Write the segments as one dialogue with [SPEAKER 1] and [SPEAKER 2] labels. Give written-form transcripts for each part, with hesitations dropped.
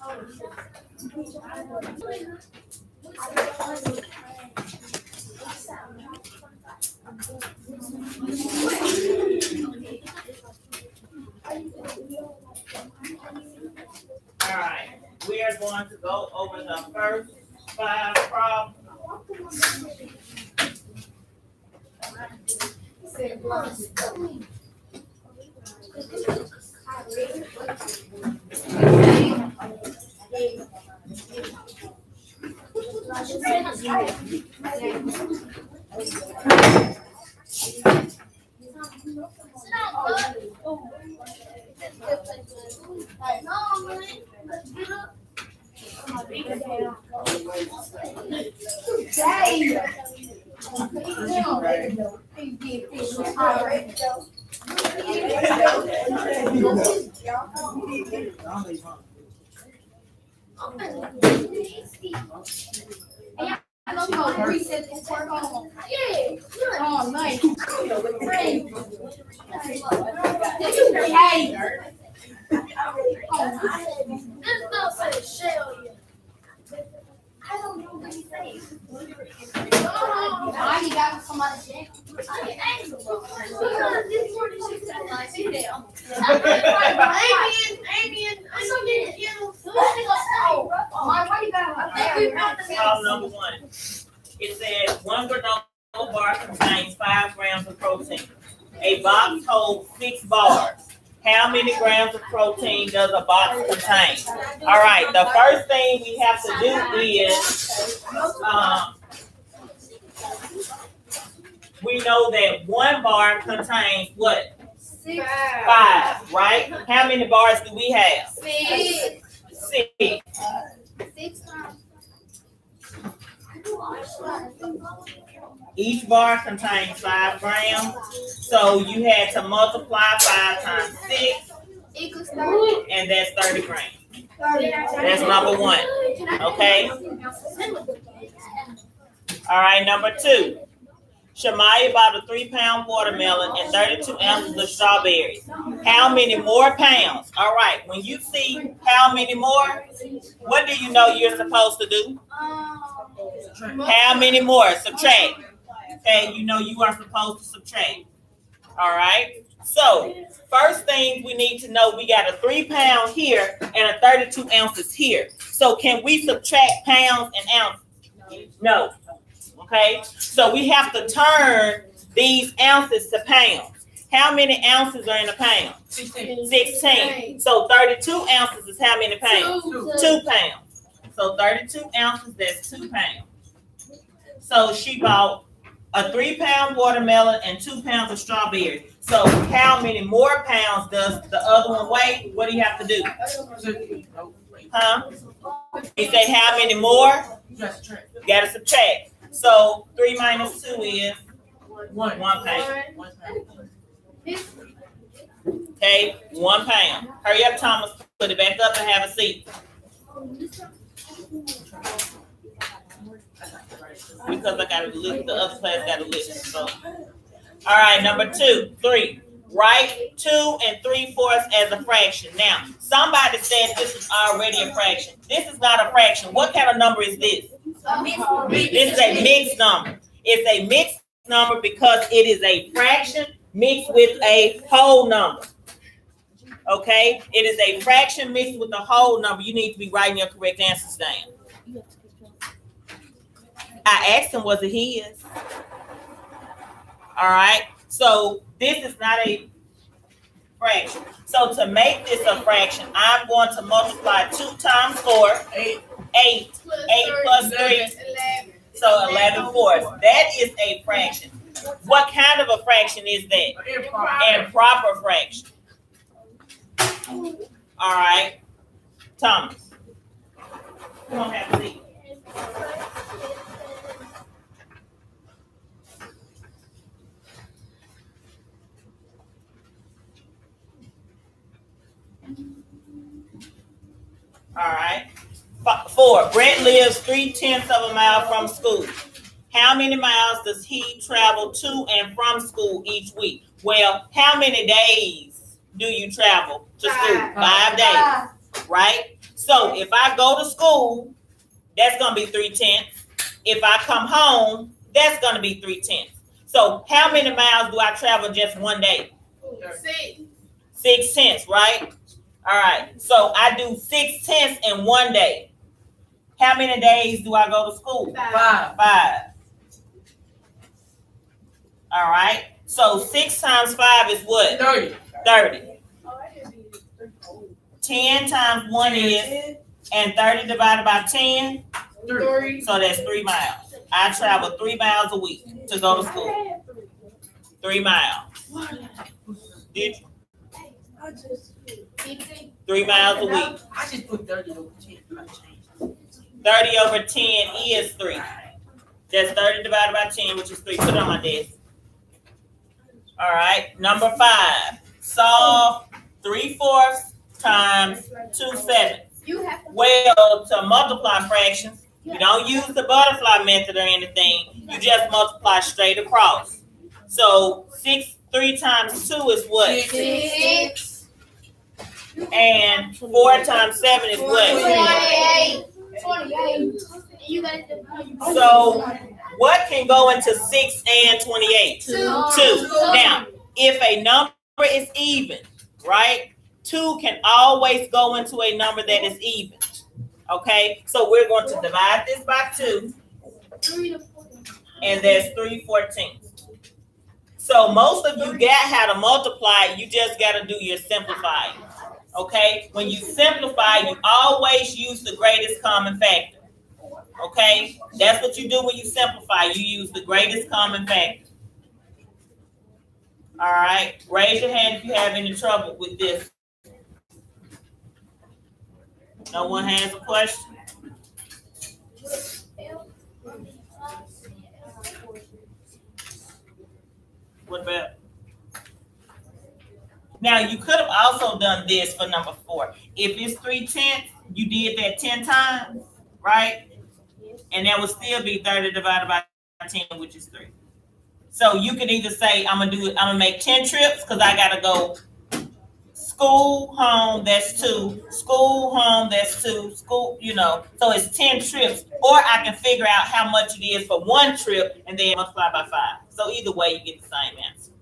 [SPEAKER 1] All right, we are going to go over the first 5 problems. Problem number 1. It says 1 granola bar contains 5 grams of protein. A box holds 6 bars. How many grams of protein does a box contain? All right, the first thing we have to do is, we know that 1 bar contains what? 5, right? How many bars do we have? 6. Each bar contains 5 grams. So you had to multiply 5 times 6, and that's 30 grams. That's number 1. Okay? All right, number 2. Shamaya bought a 3-pound watermelon and 32 ounces of strawberries. How many more pounds? All right, when you see how many more, what do you know you're supposed to do? How many more? Subtract. Okay, you know you are supposed to subtract. All right. So first thing we need to know, we got a 3-pound here and a 32 ounces here. So can we subtract pounds and ounces? No. Okay. So we have to turn these ounces to pounds. How many ounces are in a pound? 16. So 32 ounces is how many pounds? 2 pounds. So 32 ounces, that's 2 pounds. So she bought a 3-pound watermelon and 2 pounds of strawberries. So how many more pounds does the other one weigh? What do you have to do? Huh? He said how many more? You gotta subtract. So 3 minus 2 is 1 pound. Okay, 1 pound. Hurry up, Thomas. Put it back up and have a seat. Because I gotta look, the other class gotta listen. So, all right, number 2, 3. Write 2 3/4 as a fraction. Now, somebody said this is already a fraction. This is not a fraction. What kind of number is this? This is a mixed number. It's a mixed number because it is a fraction mixed with a whole number. Okay? It is a fraction mixed with a whole number. You need to be writing your correct answers down. I asked him, was it his? All right. So this is not a fraction. So to make this a fraction, I'm going to multiply 2 times 4, 8. 8 plus 3, so 11/4. That is a fraction. What kind of a fraction is that? Improper fraction. All right. Thomas. Come on, have a seat. All right. 4. Brett lives 3/10 of a mile from school. How many miles does he travel to and from school each week? Well, how many days do you travel to school? 5 days, right? So if I go to school, that's gonna be 3/10. If I come home, that's gonna be 3/10. So how many miles do I travel just one day? 6/10, right? All right. So I do 6/10 in one day. How many days do I go to school?
[SPEAKER 2] 5.
[SPEAKER 1] 5. All right. So 6 times 5 is what?
[SPEAKER 2] 30.
[SPEAKER 1] 30. 10 times 1 is, and 30 divided by 10,
[SPEAKER 2] 3.
[SPEAKER 1] so that's 3 miles. I travel 3 miles a week to go to school. 3 miles. Did you? 3 miles a week.
[SPEAKER 2] I just put 30 over 10.
[SPEAKER 1] 30 over 10 is 3. That's 30 divided by 10, which is 3. Put it on my desk. All right. Number 5. Solve 3/4 times 2/7. Well, to multiply fractions, you don't use the butterfly method or anything. You just multiply straight across. So 3 times 2 is what?
[SPEAKER 3] 6.
[SPEAKER 1] And 4 times 7 is what?
[SPEAKER 3] 28.
[SPEAKER 1] So what can go into 6 and 28? 2. Now, if a number is even, right? 2 can always go into a number that is even. Okay? So we're going to divide this by 2. And there's 3/14. So most of you got how to multiply, you just got to do your simplifying. Okay? When you simplify, you always use the greatest common factor. Okay? That's what you do when you simplify. You use the greatest common factor. All right? Raise your hand if you have any trouble with this. No one has a question? What about? Now, you could have also done this for number 4. If it's 3/10, you did that 10 times, right? And that would still be 30 divided by 10, which is 3. So you could either say, I'm gonna make 10 trips because I gotta go school, home, that's 2, school, home, that's 2, school, so it's 10 trips. Or I can figure out how much it is for one trip and then multiply by 5. So either way, you get the same answer.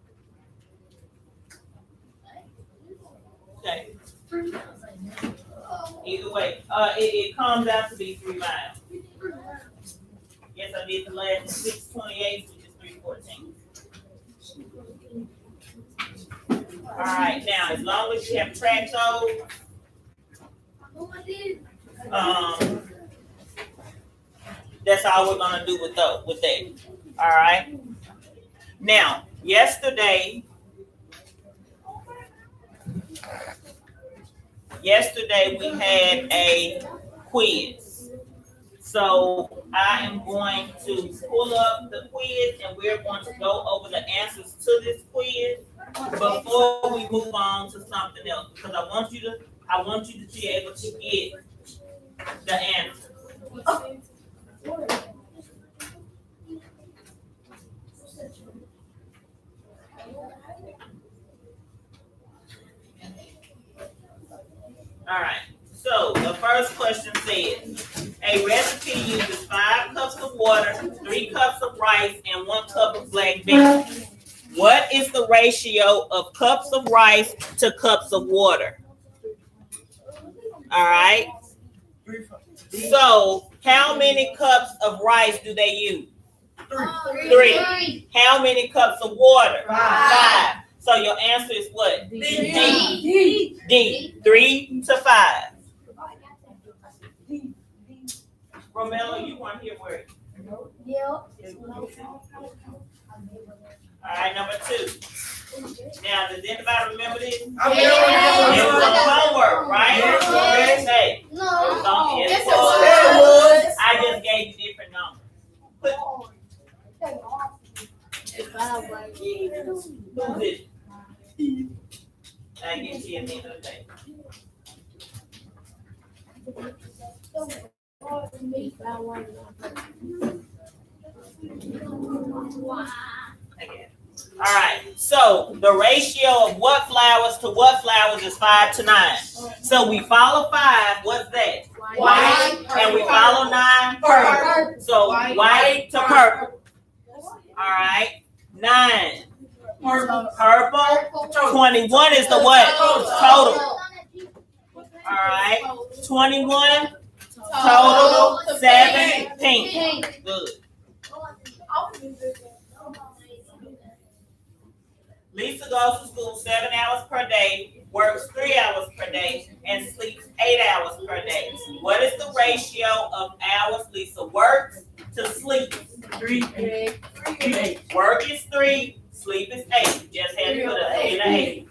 [SPEAKER 1] Okay. Either way, it comes out to be 3 miles. Yes, I did the last 6/28, which is 3/14. All right, now as long as you have tracked those, that's all we're gonna do with that. All right. Now, yesterday we had a quiz. So I am going to pull up the quiz and we're going to go over the answers to this quiz before we move on to something else, because I want you to be able to get the answer. All right. So the first question says, a recipe uses 5 cups of water, 3 cups of rice, and 1 cup of black beans. What is the ratio of cups of rice to cups of water? All right. So how many cups of rice do they use? 3. How many cups of water? 5. So your answer is what? D. 3 to 5. Romello, you want to hear word? All right, number 2. Now, does anybody remember this? It was homework, right? Hey,
[SPEAKER 3] No.
[SPEAKER 1] Yes, it was. I just gave you different numbers. Who's it? I get you at the end of the day. Again. All right. So the ratio of what flowers to what flowers is 5 to 9. So we follow 5. What's that? White. And we follow 9. Purple. So white to purple. All right. 9. Purple. 21 is the what? Total. All right. 21. Total. 7. Pink. Good. Lisa goes to school 7 hours per day, works 3 hours per day, and sleeps 8 hours per day. What is the ratio of hours Lisa works to sleep?
[SPEAKER 2] 3.
[SPEAKER 1] Work is 3, sleep is 8. You just had to put an 8 and an 8.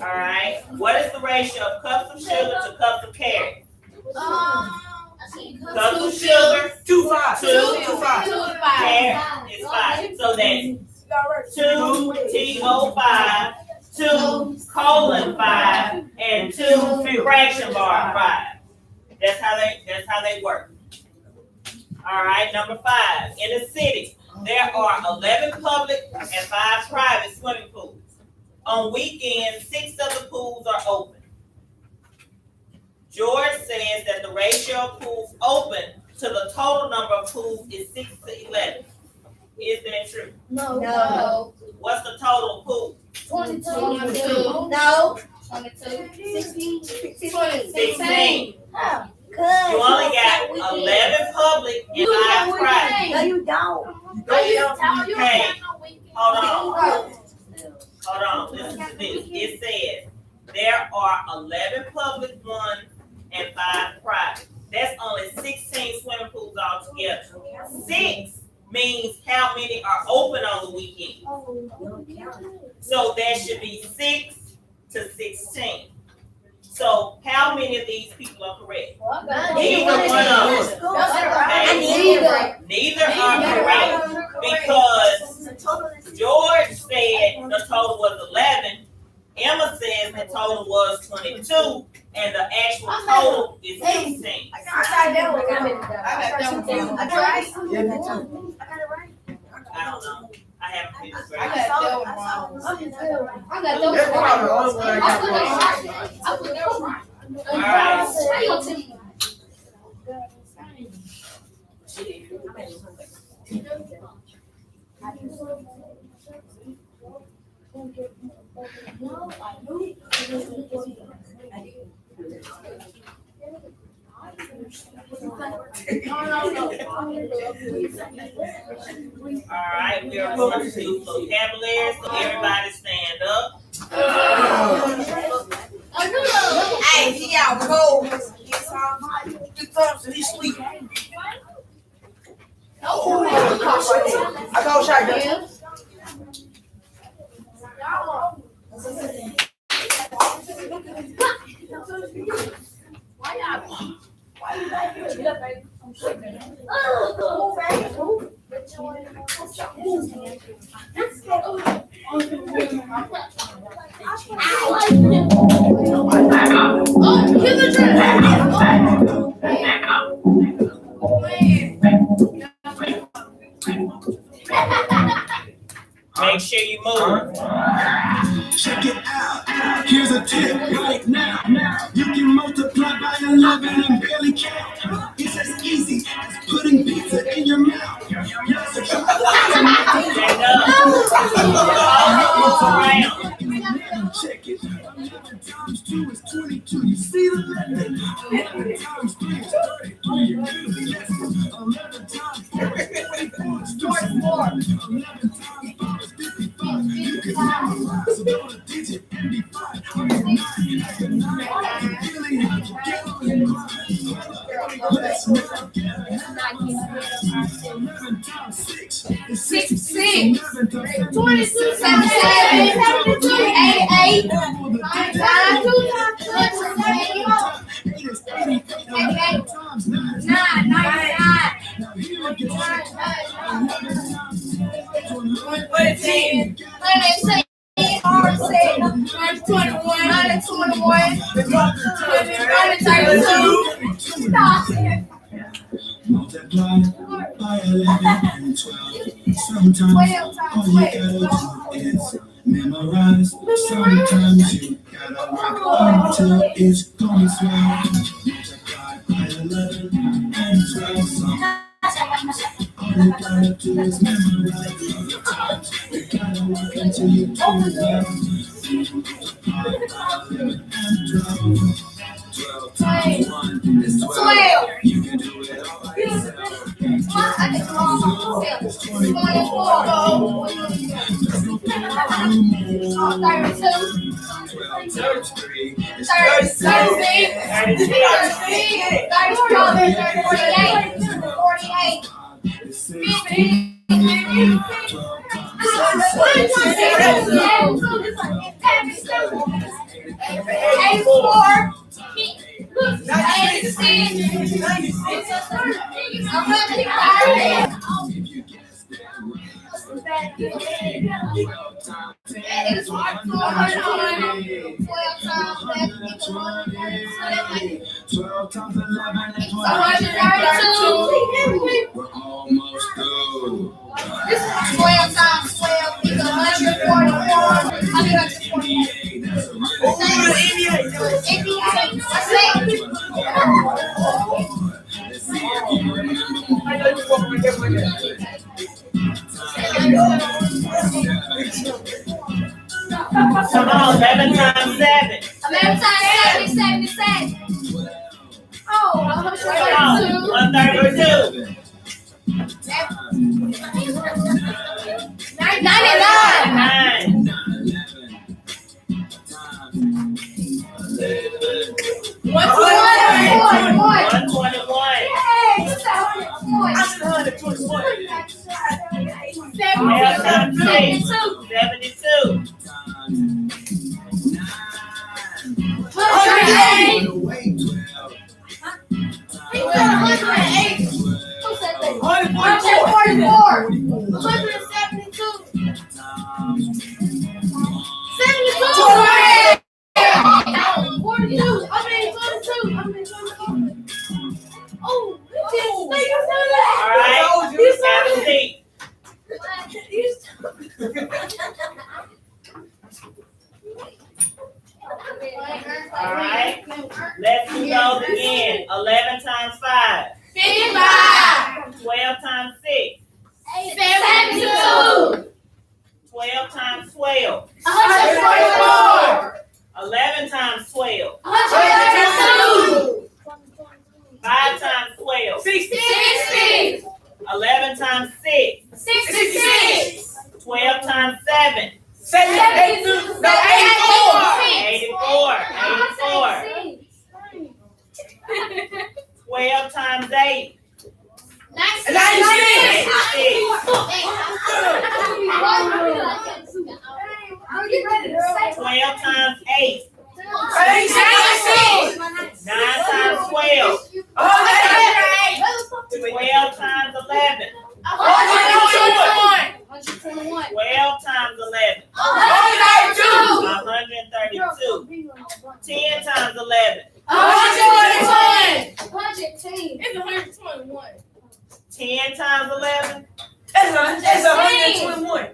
[SPEAKER 1] All right. What is the ratio of cups of sugar to cups of carrots? Cups of sugar.
[SPEAKER 2] 2, 5.
[SPEAKER 1] 2 to 5. Carrot is 5. So that's 2 TO5, 2 colon 5, and 2 fraction bar 5. That's how they work. All right, number 5. In the city, there are 11 public and 5 private swimming pools. On weekends, 6 of the pools are open. George says that the ratio of pools open to the total number of pools is 6 to 11. Is that true?
[SPEAKER 3] No.
[SPEAKER 1] What's the total of pools?
[SPEAKER 3] 22. No. 22. 16.
[SPEAKER 1] 16.
[SPEAKER 3] Oh, good.
[SPEAKER 1] You only got 11 public and 5 private.
[SPEAKER 3] No, you don't.
[SPEAKER 1] Okay. Hold on. Listen to this. It says there are 11 public ones and 5 private. That's only 16 swimming pools altogether. 6 means how many are open on the weekend. So that should be 6 to 16. So how many of these people are correct? Neither one of them. Neither are correct because George said the total was 11. Emma says the total was 22, and the actual total is 16.
[SPEAKER 3] I got that one.
[SPEAKER 1] I don't know. I haven't finished.
[SPEAKER 2] I got that one wrong.
[SPEAKER 1] All right. All right, we are going to do vocabulary, so everybody stand up.
[SPEAKER 2] Hey, he out cold. You thought he sleep. I go shotgun.
[SPEAKER 1] Make sure you move.
[SPEAKER 4] Check it out. Here's a tip right now. You can multiply by 11 and barely count. It's as easy as putting pizza in your mouth. Check it. 11 times 2 is 22. You see the 11? 11 times 3 is 33. You do the essence. 11 times 4 is 24. It's 24. 11 times 5 is 55. You can memorize. So go to digit and be fine. I'm at 9. After 9, you really have to get on your grind. Let's not get ahead. 11 times 6 is 66. 11 times
[SPEAKER 3] 22, 77, 72, 88, 88 times 9, 99. Now here it gets 11 times 21, 21, 22.
[SPEAKER 4] multiply by 11 and 12. Sometimes all you gotta do is memorize. Sometimes you gotta work until it's gonna swell. Multiply by 11 and 12. Sometimes all you gotta do is memorize. Other times you gotta work until you do well. Multiply by 11 and 12. 12 times 1 is 12. You can do it all by yourself. 12 times 3 is 12 times 11 is 132. We're almost through.
[SPEAKER 3] 12 times 12 is 144.
[SPEAKER 4] 88, that's a Let's see if you remember.
[SPEAKER 1] Come on, 11 times 7.
[SPEAKER 3] 11 times 7 is 77. Oh,
[SPEAKER 1] Come on, 132.
[SPEAKER 3] 99.
[SPEAKER 1] 9. 121.
[SPEAKER 3] Hey, this is 121.
[SPEAKER 1] 12 times 6. 72.
[SPEAKER 3] 108. 144. 172. 72. 42. I mean 22. Oh,
[SPEAKER 1] All right, have a seat. All right, let's do those again. 11 times 5.
[SPEAKER 3] 55.
[SPEAKER 1] 12 times 6.
[SPEAKER 3] 72.
[SPEAKER 1] 12 times 12.
[SPEAKER 3] 144.
[SPEAKER 1] 11 times 12.
[SPEAKER 3] 132.
[SPEAKER 1] 5 times 12.
[SPEAKER 3] 60.
[SPEAKER 1] 11 times 6.
[SPEAKER 3] 66.
[SPEAKER 1] 12 times 7.
[SPEAKER 3] 84.
[SPEAKER 1] 84. 12 times 8.
[SPEAKER 3] 96.
[SPEAKER 1] 12 times 8.
[SPEAKER 3] 96.
[SPEAKER 1] 9 times 12. 12 times 11.
[SPEAKER 3] 121.
[SPEAKER 1] 12 times 11.
[SPEAKER 3] 132.
[SPEAKER 1] 132. 10 times 11.
[SPEAKER 3] 121. 110. It's 121.
[SPEAKER 1] 10 times 11.
[SPEAKER 2] That's 121.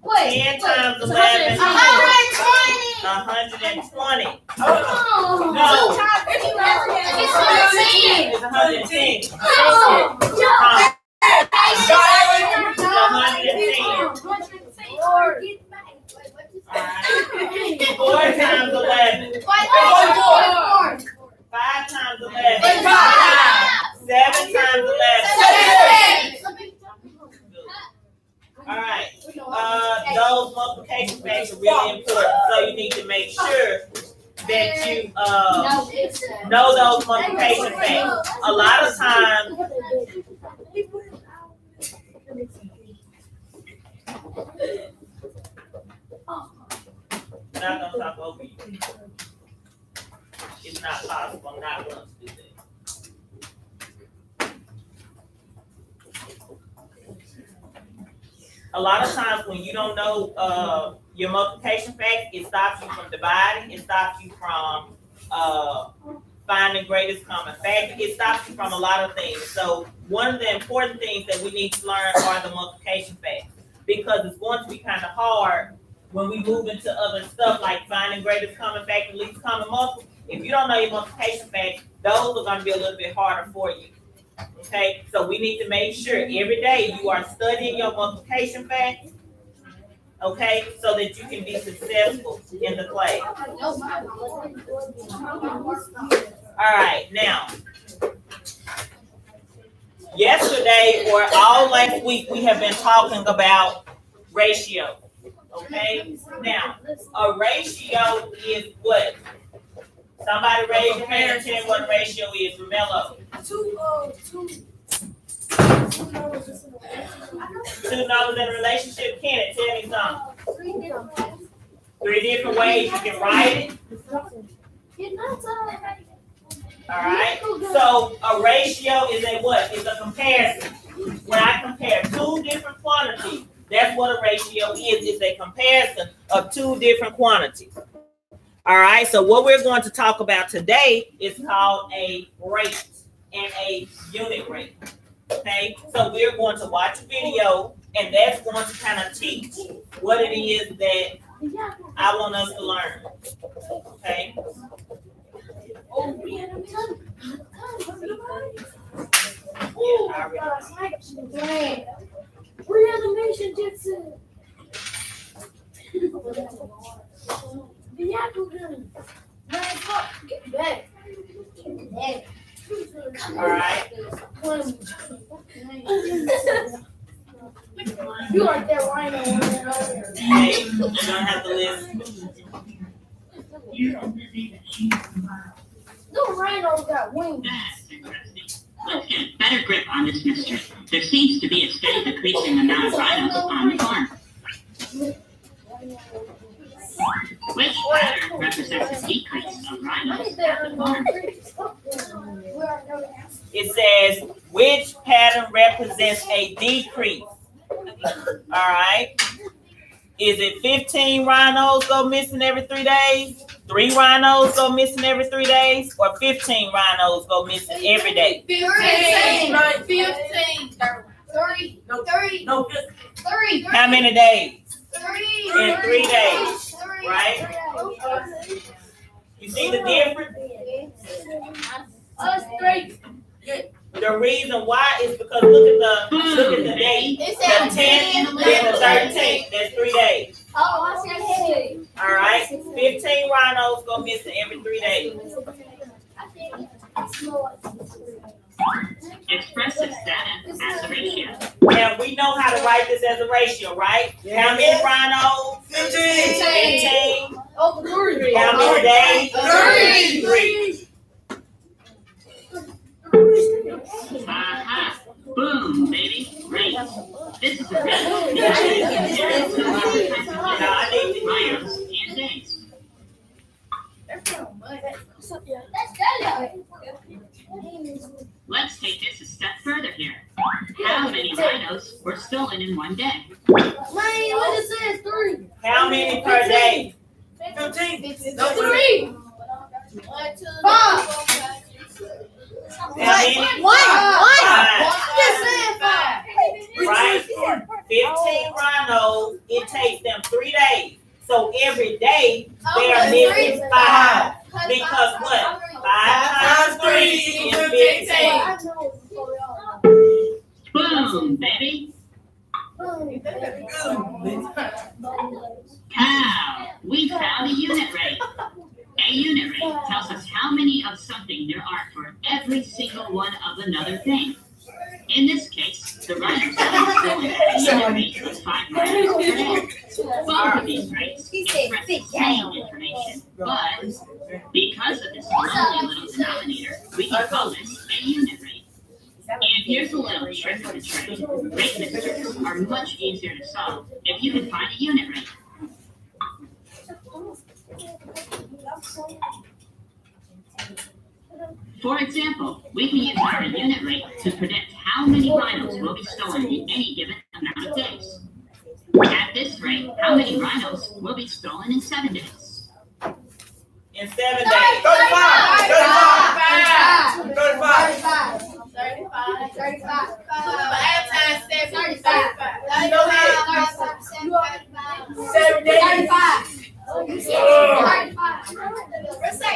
[SPEAKER 1] 10 times 11. 120.
[SPEAKER 3] Oh.
[SPEAKER 1] No.
[SPEAKER 3] It's 110.
[SPEAKER 1] It's 110.
[SPEAKER 3] Oh.
[SPEAKER 1] It's 110. Alright. 4 times 11. 5 times 11. 7 times 11. All right. Those multiplication facts are really important, so you need to make sure that you know those multiplication facts. A lot of times, I'm not gonna talk over you. It's not possible. I'm not going to do that. A lot of times when you don't know your multiplication facts, it stops you from dividing. It stops you from finding greatest common factor. It stops you from a lot of things. So one of the important things that we need to learn are the multiplication factors, because it's going to be kind of hard when we move into other stuff like finding greatest common factor, least common multiple. If you don't know your multiplication factor, those are going to be a little bit harder for you. Okay, so we need to make sure every day you are studying your multiplication factor. Okay, so that you can be successful in the class. All right, now, yesterday or all last week, we have been talking about ratio. Okay, now, a ratio is what? Somebody raise your hand and tell me what a ratio is. Romello. Two numbers in a relationship. Kenneth, tell me something. Three different ways you can write it. All right. So a ratio is a what? It's a comparison. When I compare two different quantities, that's what a ratio is. It's a comparison of two different quantities. All right. So what we're going to talk about today is called a rate and a unit rate. Okay. So we're going to watch a video, and that's going to kind of teach what it is that I want us to learn. Okay. All right.
[SPEAKER 3] You like that rhino on that other.
[SPEAKER 1] Hey, you don't have to listen.
[SPEAKER 3] No rhinos got wings.
[SPEAKER 5] That's interesting. Let's get a better grip on this mystery. There seems to be a steady decreasing amount of rhinos on the farm. Which pattern represents a decrease of rhinos at the farm?
[SPEAKER 1] It says which pattern represents a decrease. All right. Is it 15 rhinos go missing every 3 days? 3 rhinos go missing every 3 days? Or 15 rhinos go missing every day?
[SPEAKER 3] 15. 30.
[SPEAKER 1] How many days?
[SPEAKER 3] 3.
[SPEAKER 1] In 3 days, right? You see the difference?
[SPEAKER 3] Us 3.
[SPEAKER 1] The reason why is because look at the date.
[SPEAKER 3] It
[SPEAKER 1] The
[SPEAKER 3] said
[SPEAKER 1] 10th, then the 13th. That's 3 days.
[SPEAKER 3] Oh, I see.
[SPEAKER 1] All right. 15 rhinos go missing every 3 days.
[SPEAKER 5] Express this data as a ratio.
[SPEAKER 1] Now we know how to write this as a ratio, right? How many rhinos? 15.
[SPEAKER 3] Oh, 3.
[SPEAKER 1] How many days? 3.
[SPEAKER 5] Aha! Boom, baby. Great. This is a rate.
[SPEAKER 1] I need to
[SPEAKER 5] Rhinos and days. Let's take this a step further here. How many rhinos were stolen in one day?
[SPEAKER 3] What is this? 3.
[SPEAKER 1] How many per day?
[SPEAKER 2] 15.
[SPEAKER 3] No, 3. 5.
[SPEAKER 1] How many?
[SPEAKER 3] 1.
[SPEAKER 1] Five.
[SPEAKER 3] Just saying 5.
[SPEAKER 1] Right? 15 rhinos, it takes them 3 days. So every day they are missing 5. Because what? 5 times 3 is 15.
[SPEAKER 5] Boom, baby. Cow. We found a unit rate. A unit rate tells us how many of something there are for every single one of another thing. In this case, the rhinos have been stolen at a unit rate of 5 rhinos per day. Both of these rates express the same information, but because of this lonely little denominator, we can call this a unit rate. And here's a little trick of the trade. Rate mysteries are much easier to solve if you can find a unit rate. For example, we can use our unit rate to predict how many rhinos will be stolen in any given amount of days. At this rate, how many rhinos will be stolen in 7 days?
[SPEAKER 1] In 7 days.
[SPEAKER 2] 35. Go ahead. 7 days.
[SPEAKER 3] 35. Let's say.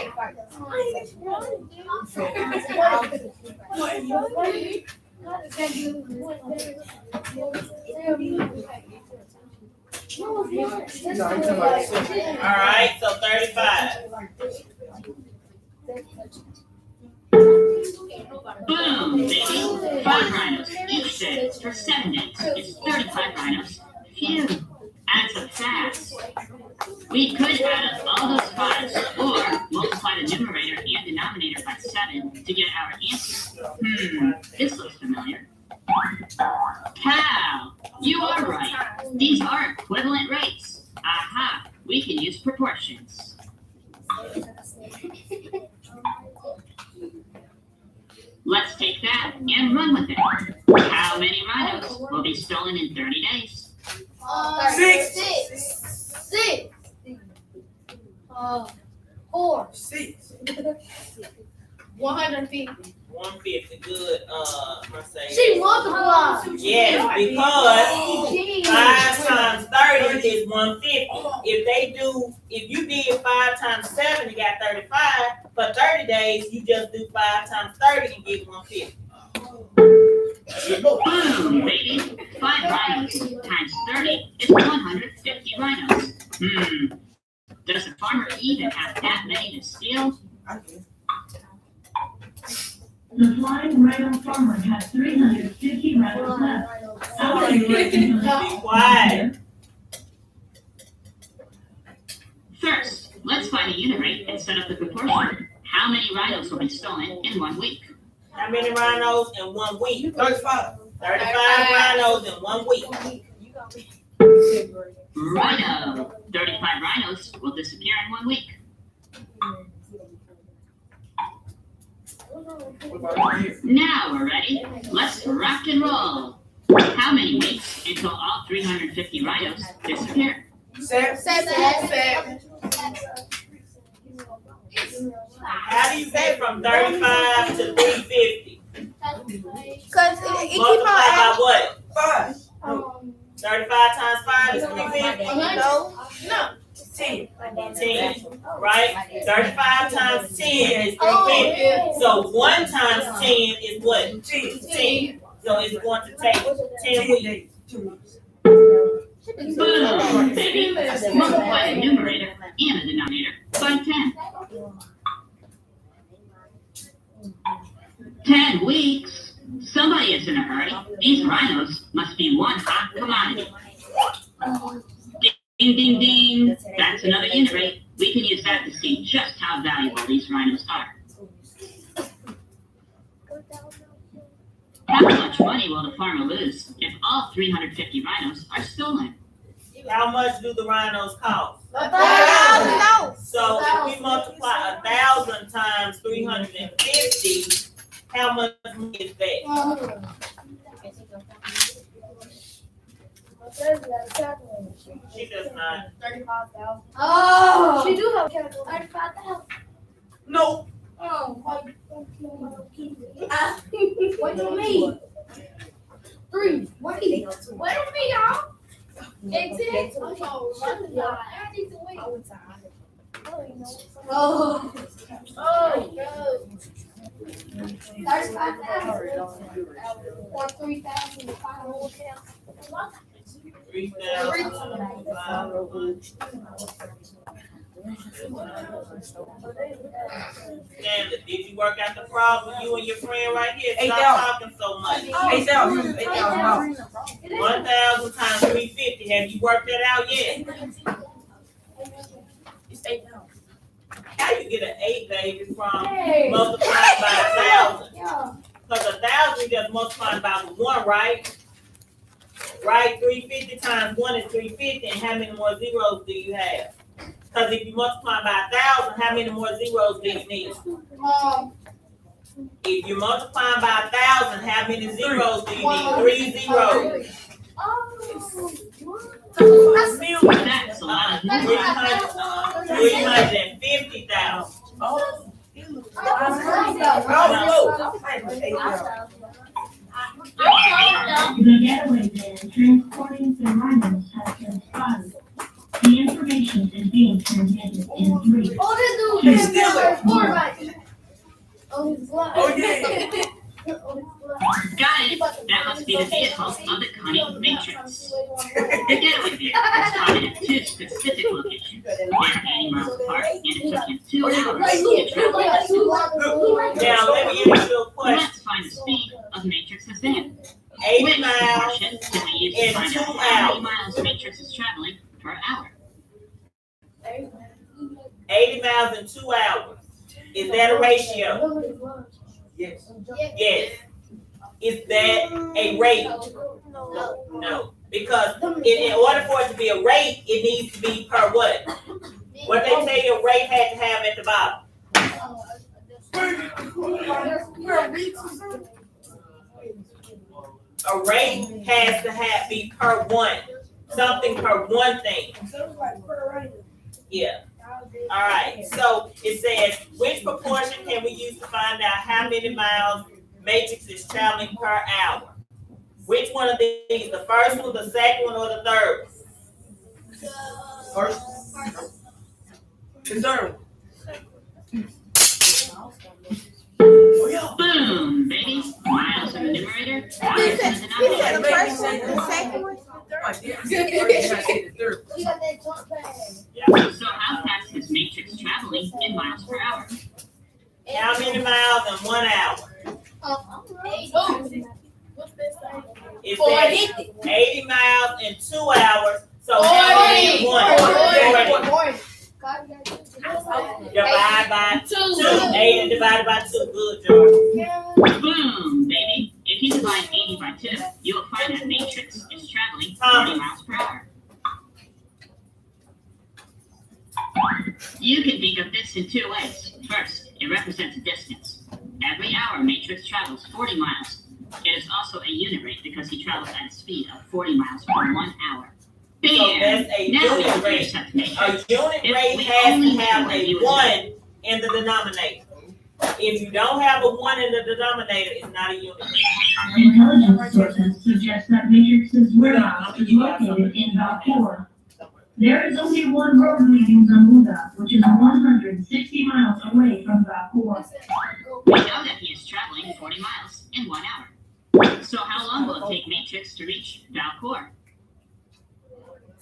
[SPEAKER 1] All right, so 35.
[SPEAKER 5] Boom, baby. 5 rhinos each day for 7 days. It's 35 rhinos. Phew, adds up fast. We could add up all those 5s or multiply the numerator and denominator by 7 to get our answer. This looks familiar. Cow, you are right. These are equivalent rates. Aha, we can use proportions. Let's take that and run with it. How many rhinos will be stolen in 30 days?
[SPEAKER 3] 6. 4.
[SPEAKER 2] 6.
[SPEAKER 3] 150.
[SPEAKER 1] 150. Good, Mercedes.
[SPEAKER 3] She multiplied.
[SPEAKER 1] Yes, because 5 times 30 is 150. If you did 5 times 7, you got 35. For 30 days, you just do 5 times 30 and get 150.
[SPEAKER 5] Boom, baby. 5 rhinos times 30 is 150 rhinos. Does a farmer even have that many to steal?
[SPEAKER 6] The flying rhino farmer has 350 rhinos left.
[SPEAKER 1] Be quiet.
[SPEAKER 5] First, let's find a unit rate and set up the proportion. How many rhinos will be stolen in 1 week?
[SPEAKER 1] How many rhinos in 1 week?
[SPEAKER 2] 35.
[SPEAKER 1] 35 rhinos in 1 week.
[SPEAKER 5] Rhino. 35 rhinos will disappear in 1 week. Now we're ready. Let's rock and roll. How many weeks until all 350 rhinos disappear?
[SPEAKER 2] 7.
[SPEAKER 1] How do you get from 35 to 350?
[SPEAKER 3] Because it keep
[SPEAKER 1] Multiply by
[SPEAKER 3] on
[SPEAKER 1] what?
[SPEAKER 2] 5.
[SPEAKER 1] 35 times 5 is 350?
[SPEAKER 3] No.
[SPEAKER 2] 10.
[SPEAKER 1] 10, right? 35 times 10 is 350. So 1 times 10 is what?
[SPEAKER 2] 10.
[SPEAKER 1] So it's going to take 10 weeks.
[SPEAKER 2] days. 2 weeks.
[SPEAKER 5] Boom, baby. Multiply the numerator and the denominator by 10. 10 weeks? Somebody is in a hurry. These rhinos must be one hot commodity. Ding, ding, ding. That's another unit rate. We can use that to see just how valuable these rhinos are. How much money will the farmer lose if all 350 rhinos are stolen?
[SPEAKER 1] How much do the rhinos cost?
[SPEAKER 3] 1,000.
[SPEAKER 1] So if we multiply 1,000 times 350, how much money is that? She does not.
[SPEAKER 3] 35,000. Oh. She do have a calculator. 35,000.
[SPEAKER 2] No.
[SPEAKER 3] Oh. What do you mean? 3. Wait a minute, y'all. Exit. Oh. Oh. 35,000. Or 3,000.
[SPEAKER 1] Stanley, did you work out the problem? You and your friend right here. Stop
[SPEAKER 2] 8,000.
[SPEAKER 1] talking so much.
[SPEAKER 2] 8,000. $8,000.
[SPEAKER 1] 1,000 times 350. Have you worked that out yet?
[SPEAKER 2] It's 8,000.
[SPEAKER 1] How you get an 8, baby, from multiplying by 1,000? Because 1,000 is just multiplying by 1, right? Right? 350 times 1 is 350. And how many more zeros do you have? Because if you multiply by 1,000, how many more zeros do you need? If you multiply by 1,000, how many zeros do you need? 3 zeros.
[SPEAKER 5] That's a lot of money.
[SPEAKER 1] 350,000.
[SPEAKER 2] Oh.
[SPEAKER 3] Oh.
[SPEAKER 6] The getaway van transporting the rhinos has been spotted. The information is being transmitted in 3.
[SPEAKER 3] Oh,
[SPEAKER 2] Hey,
[SPEAKER 3] this dude
[SPEAKER 2] steal it.
[SPEAKER 3] four right. Oh, he's blind.
[SPEAKER 2] Oh, yeah.
[SPEAKER 5] Got it. That must be the vehicle of the cunning Matrix. The getaway vehicle was spotted at 2 specific locations. They are 80 miles apart, and it took him 2 hours to travel.
[SPEAKER 1] Now, let me ask you a question.
[SPEAKER 5] Let's find the speed of Matrix's van.
[SPEAKER 1] 80
[SPEAKER 5] Which
[SPEAKER 1] miles
[SPEAKER 5] proportion do we use to
[SPEAKER 1] in
[SPEAKER 5] find
[SPEAKER 1] 2
[SPEAKER 5] out how many
[SPEAKER 1] hours.
[SPEAKER 5] miles Matrix is traveling per hour?
[SPEAKER 1] 80 miles in 2 hours. Is that a ratio?
[SPEAKER 2] Yes.
[SPEAKER 1] Yes. Is that a rate? No. Because in order for it to be a rate, it needs to be per what? What they tell you a rate had to have at the bottom. A rate has to be per one. Something per one thing. Yeah. All right. So it says, which proportion can we use to find out how many miles Matrix is traveling per hour? Which one of these? The first one, the second one, or the third one?
[SPEAKER 2] First. The third one. Oh, yeah.
[SPEAKER 5] Boom, baby. Miles in the numerator, hours in the
[SPEAKER 2] You said
[SPEAKER 5] denominator.
[SPEAKER 2] the first one, the second one, the third.
[SPEAKER 5] So how fast is Matrix traveling in miles per hour?
[SPEAKER 1] How many miles in 1 hour? It says 80 miles in 2 hours. So how many in 1? 40. Divide by 2. 80 divided by 2. Good, George.
[SPEAKER 5] Boom, baby. If you divide 80 by 2, you will find that Matrix is traveling 40 miles per hour. You can think of this in 2 ways. First, it represents a distance. Every hour, Matrix travels 40 miles. It is also a unit rate because he travels at a speed of 40 miles per 1 hour. Bam!
[SPEAKER 1] So that's a
[SPEAKER 5] Now we
[SPEAKER 1] unit
[SPEAKER 5] can
[SPEAKER 1] rate.
[SPEAKER 5] intercept
[SPEAKER 1] A
[SPEAKER 5] Matrix.
[SPEAKER 1] unit rate has to have a 1 in the denominator. If you don't have a 1 in the denominator, it's not a unit.
[SPEAKER 6] Intelligence sources suggest that Matrix's warehouse is located in Valcour. There is only one road leading Zamunda, which is 160 miles away from Valcour.
[SPEAKER 5] We know that he is traveling 40 miles in 1 hour. So how long will it take Matrix to reach Valcour?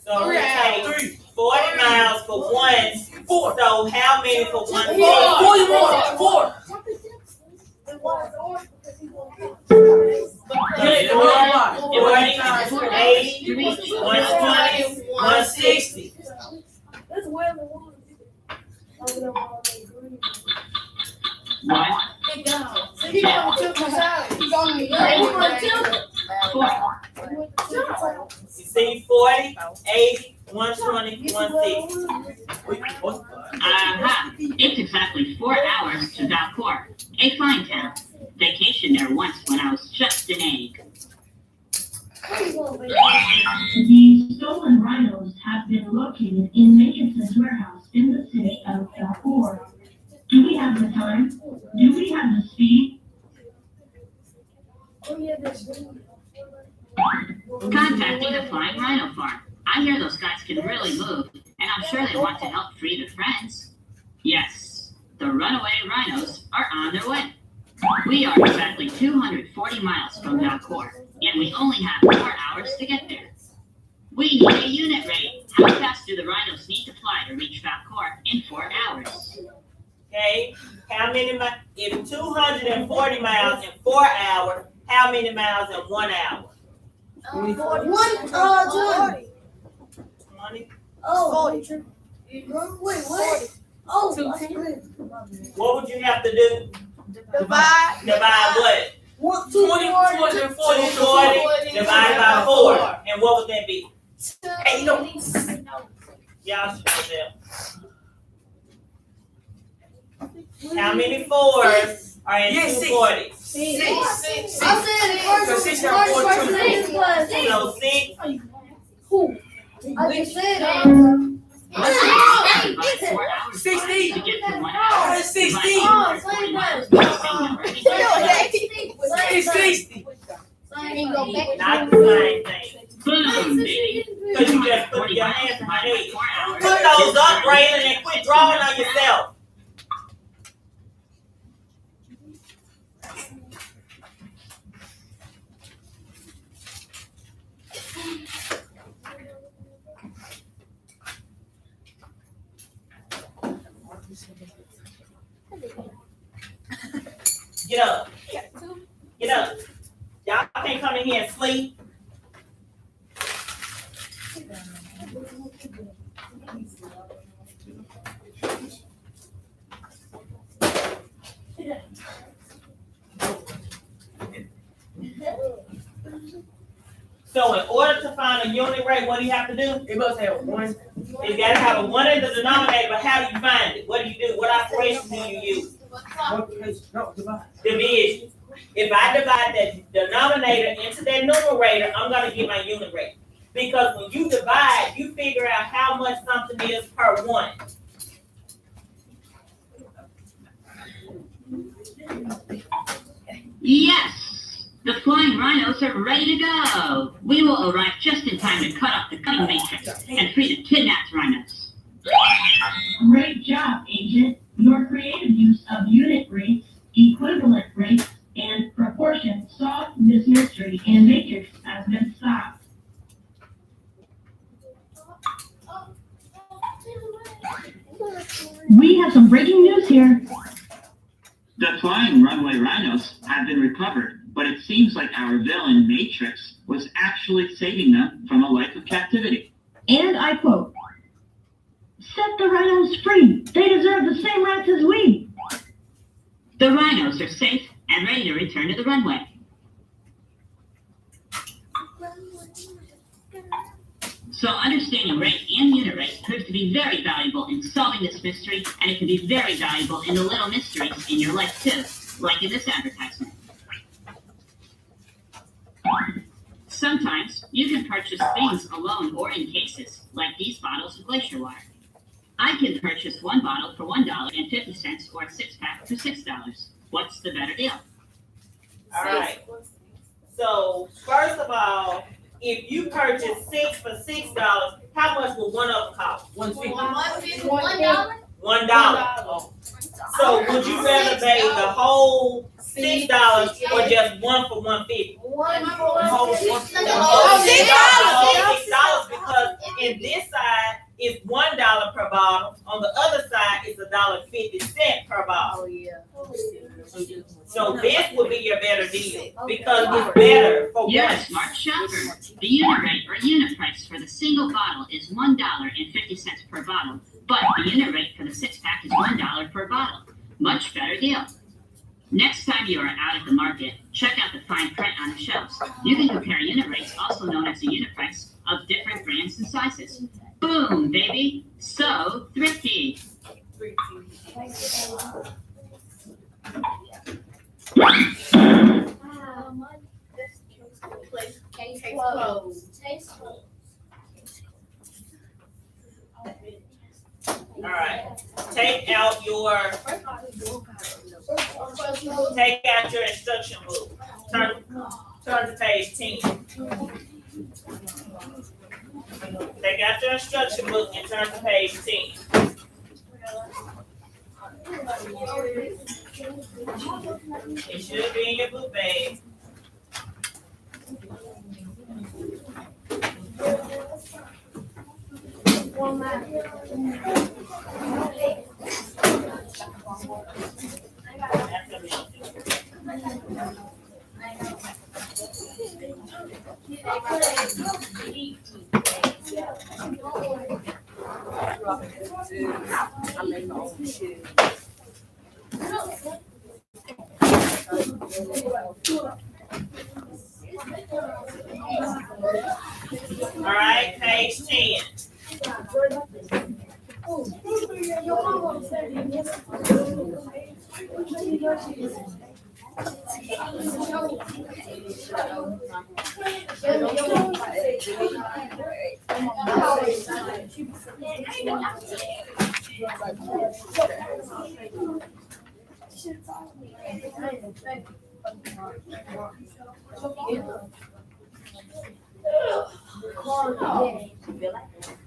[SPEAKER 1] So it takes
[SPEAKER 2] 3.
[SPEAKER 1] 40 miles for 1.
[SPEAKER 2] 4.
[SPEAKER 1] So how many for 1?
[SPEAKER 2] 4.
[SPEAKER 1] Eighty, 120, 160.
[SPEAKER 5] One,
[SPEAKER 1] You see 40, 80, 120, 160.
[SPEAKER 5] aha! It's exactly 4 hours to Valcour, a fine town. Vacationed there once when I was just an egg.
[SPEAKER 6] The stolen rhinos have been located in Matrix's warehouse in the city of Valcour. Do we have the time? Do we have the speed?
[SPEAKER 5] Contacting the Flying Rhino Farm. I hear those guys can really move, and I'm sure they want to help free their friends. Yes, the runaway rhinos are on their way. We are exactly 240 miles from Valcour, and we only have 4 hours to get there. We need a unit rate. How fast do the rhinos need to fly to reach Valcour in 4 hours?
[SPEAKER 1] Okay, how many miles? If 240 miles in 4 hours, how many miles in 1 hour? 20. What would you have to do?
[SPEAKER 2] Divide.
[SPEAKER 1] Divide what?
[SPEAKER 2] 240.
[SPEAKER 1] 240 divided by 4. And what would that be?
[SPEAKER 2] Hey, no.
[SPEAKER 1] Y'all should know that. How many 4s are in
[SPEAKER 2] Yes,
[SPEAKER 1] 240?
[SPEAKER 2] 6.
[SPEAKER 3] I said the first
[SPEAKER 2] So 6
[SPEAKER 3] one.
[SPEAKER 2] got 4
[SPEAKER 3] First
[SPEAKER 2] too.
[SPEAKER 3] six plus six.
[SPEAKER 1] So 6.
[SPEAKER 3] I just said
[SPEAKER 5] About 4 hours
[SPEAKER 2] 16.
[SPEAKER 5] to get to 1
[SPEAKER 2] Oh,
[SPEAKER 5] hour.
[SPEAKER 2] that's 16.
[SPEAKER 5] Divide 240 miles by the same number.
[SPEAKER 2] It's 60.
[SPEAKER 3] Same go back.
[SPEAKER 1] yourself. Get up. Get up. Y'all can't come in here and sleep. So in order to find a unit rate, what do you have to do?
[SPEAKER 2] It must have one.
[SPEAKER 1] You gotta have a one in the denominator, but how do you find it? What do you do? What operation do you use?
[SPEAKER 2] No, divide.
[SPEAKER 1] Division. If I divide that denominator into that numerator, I'm gonna get my unit rate. Because when you divide, you figure out how much something is per one.
[SPEAKER 5] Yes, the flying rhinos are ready to go. We will arrive just in time to cut off the cutting matrix and free the kidnapped rhinos.
[SPEAKER 6] Great job, Agent. Your creative use of unit rates, equivalent rates, and proportion solved this mystery, and matrix has been stopped. We have some breaking news here.
[SPEAKER 7] The flying runway rhinos have been recovered, but it seems like our villain Matrix was actually saving them from a life of captivity.
[SPEAKER 6] And I quote, "Set the rhinos free. They deserve the same rights as we."
[SPEAKER 5] The rhinos are safe and ready to return to the runway. So understanding rate and unit rate proves to be very valuable in solving this mystery, and it can be very valuable in the little mysteries in your life too, like in this advertisement. Sometimes you can purchase things alone or in cases, like these bottles of glacier water. I can purchase one bottle for $1.50 or a 6-pack for $6. What's the better deal?
[SPEAKER 1] All right. So first of all, if you purchase 6 for $6, how much will one of them cost? $1. So would you rather pay the whole $6 or just one for $1.50? $6 because in this side is $1 per bottle. On the other side is $1.50 per bottle. So this would be your better deal because it's better for
[SPEAKER 5] You're a
[SPEAKER 1] one.
[SPEAKER 5] smart shopper. The unit rate or unit price for the single bottle is $1.50 per bottle, but the unit rate for the 6-pack is $1 per bottle. Much better deal. Next time you are out at the market, check out the fine print on the shelves. You can compare unit rates, also known as the unit price, of different brands and sizes. Boom, baby. So thrifty.
[SPEAKER 3] Case closed. Case closed.
[SPEAKER 1] All right. Take out your instruction book. Turn to page 10. Take out your instruction book and turn to page 10. It should be in your book bag. All right, page 10.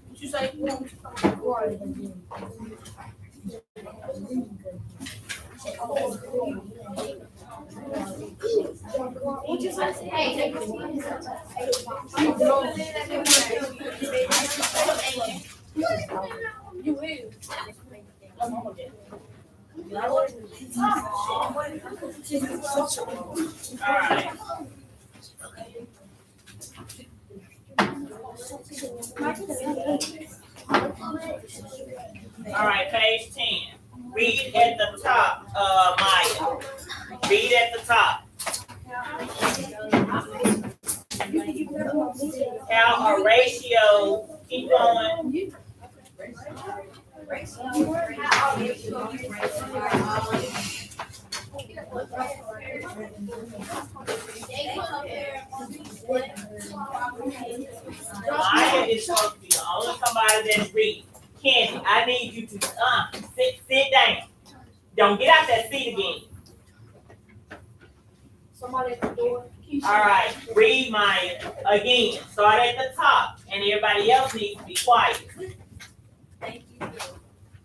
[SPEAKER 2] What you say?
[SPEAKER 3] Hey, take this one. You will.
[SPEAKER 1] Alright. Alright, page 10. Read at the top, Maya. Read at the top. How a ratio, keep going. Maya is supposed to be the only somebody that's reading. Candy, I need you to sit down. Don't get out that seat again.
[SPEAKER 3] Somebody at the door.
[SPEAKER 1] All right, read Maya again. Start at the top, and everybody else needs to be quiet.
[SPEAKER 8] Thank you.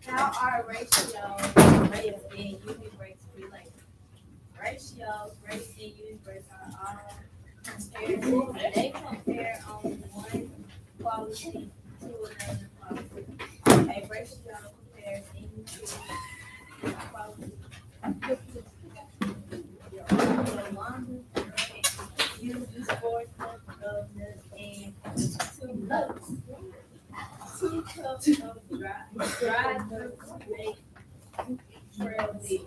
[SPEAKER 8] How are ratios, rates, and unit rates related? Ratios, rates, and unit rates are all compared. They compare only one quality to another quality. A ratio compares any two qualities. The one uses 4 cups of nuts and 2 cups. 2 cups of dried nuts make trail mix.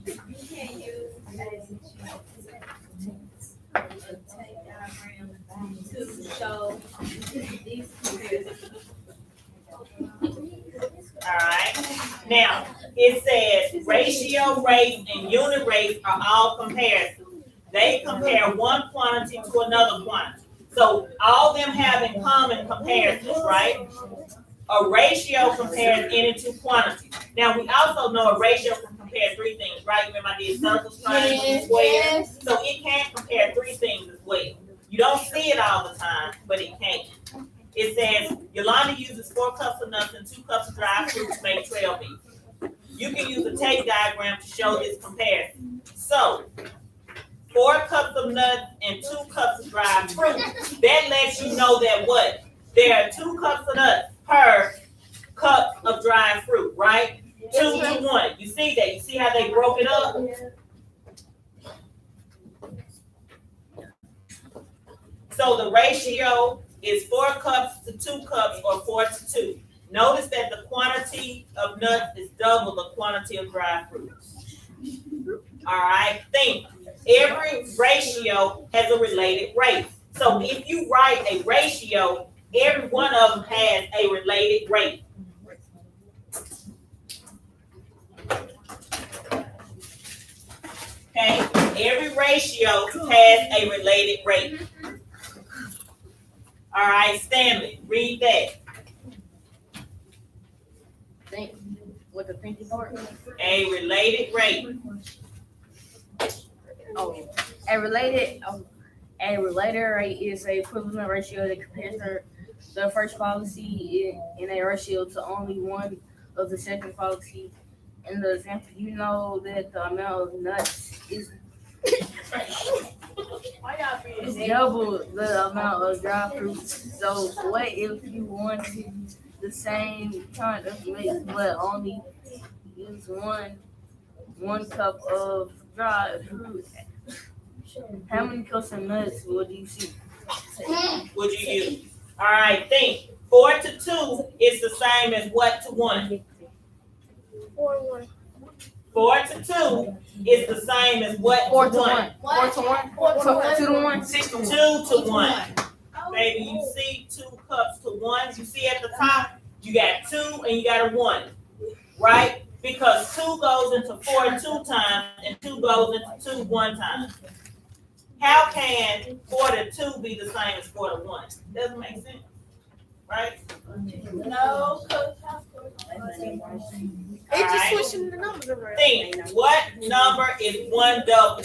[SPEAKER 8] You can use a tape diagram to show these comparisons.
[SPEAKER 1] All right. Now it says ratio rates and unit rates are all comparisons. They compare one quantity to another quantity. So all them have in common comparisons, right? A ratio compares any two quantities. Now we also know a ratio can compare 3 things, right? Remember I did circles, triangles, squares. So it can compare 3 things as well. You don't see it all the time, but it can. It says Yolanda uses 4 cups of nuts and 2 cups of dried fruit to make trail mix. You can use a tape diagram to show this comparison. So 4 cups of nuts and 2 cups of dried fruit. That lets you know that what? There are 2 cups of nuts per cup of dried fruit, right? 2 to 1. You see that? You see how they broke it up? So the ratio is 4 cups to 2 cups or 4 to 2. Notice that the quantity of nuts is double the quantity of dried fruit. All right, think. Every ratio has a related rate. So if you write a ratio, every one of them has a related rate. Okay, every ratio has a related rate. All right, Stanley, read that.
[SPEAKER 9] Think with the thinking part.
[SPEAKER 1] A related rate.
[SPEAKER 9] Oh, a related rate is a equivalent ratio that compares the first quality in a ratio to only one of the second quality. In the example, you know that the amount of nuts is double the amount of dry fruit. So what if you wanted the same kind of mix but only use one cup of dried fruit? How many cups of nuts would you see?
[SPEAKER 1] Would you use? All right, think. 4 to 2 is the same as what to 1? 4 to 2 is the same as what
[SPEAKER 9] 4
[SPEAKER 1] to 1?
[SPEAKER 9] 4 to 1? 2 to 1?
[SPEAKER 1] 2 to 1. Baby, you see 2 cups to 1. You see at the top, you got 2 and you got a 1, right? Because 2 goes into 4 2 times and 2 goes into 2 1 time. How can 4 to 2 be the same as 4 to 1? Doesn't make sense, right?
[SPEAKER 8] No.
[SPEAKER 1] It's switching the numbers around. Think, what number is 1 double?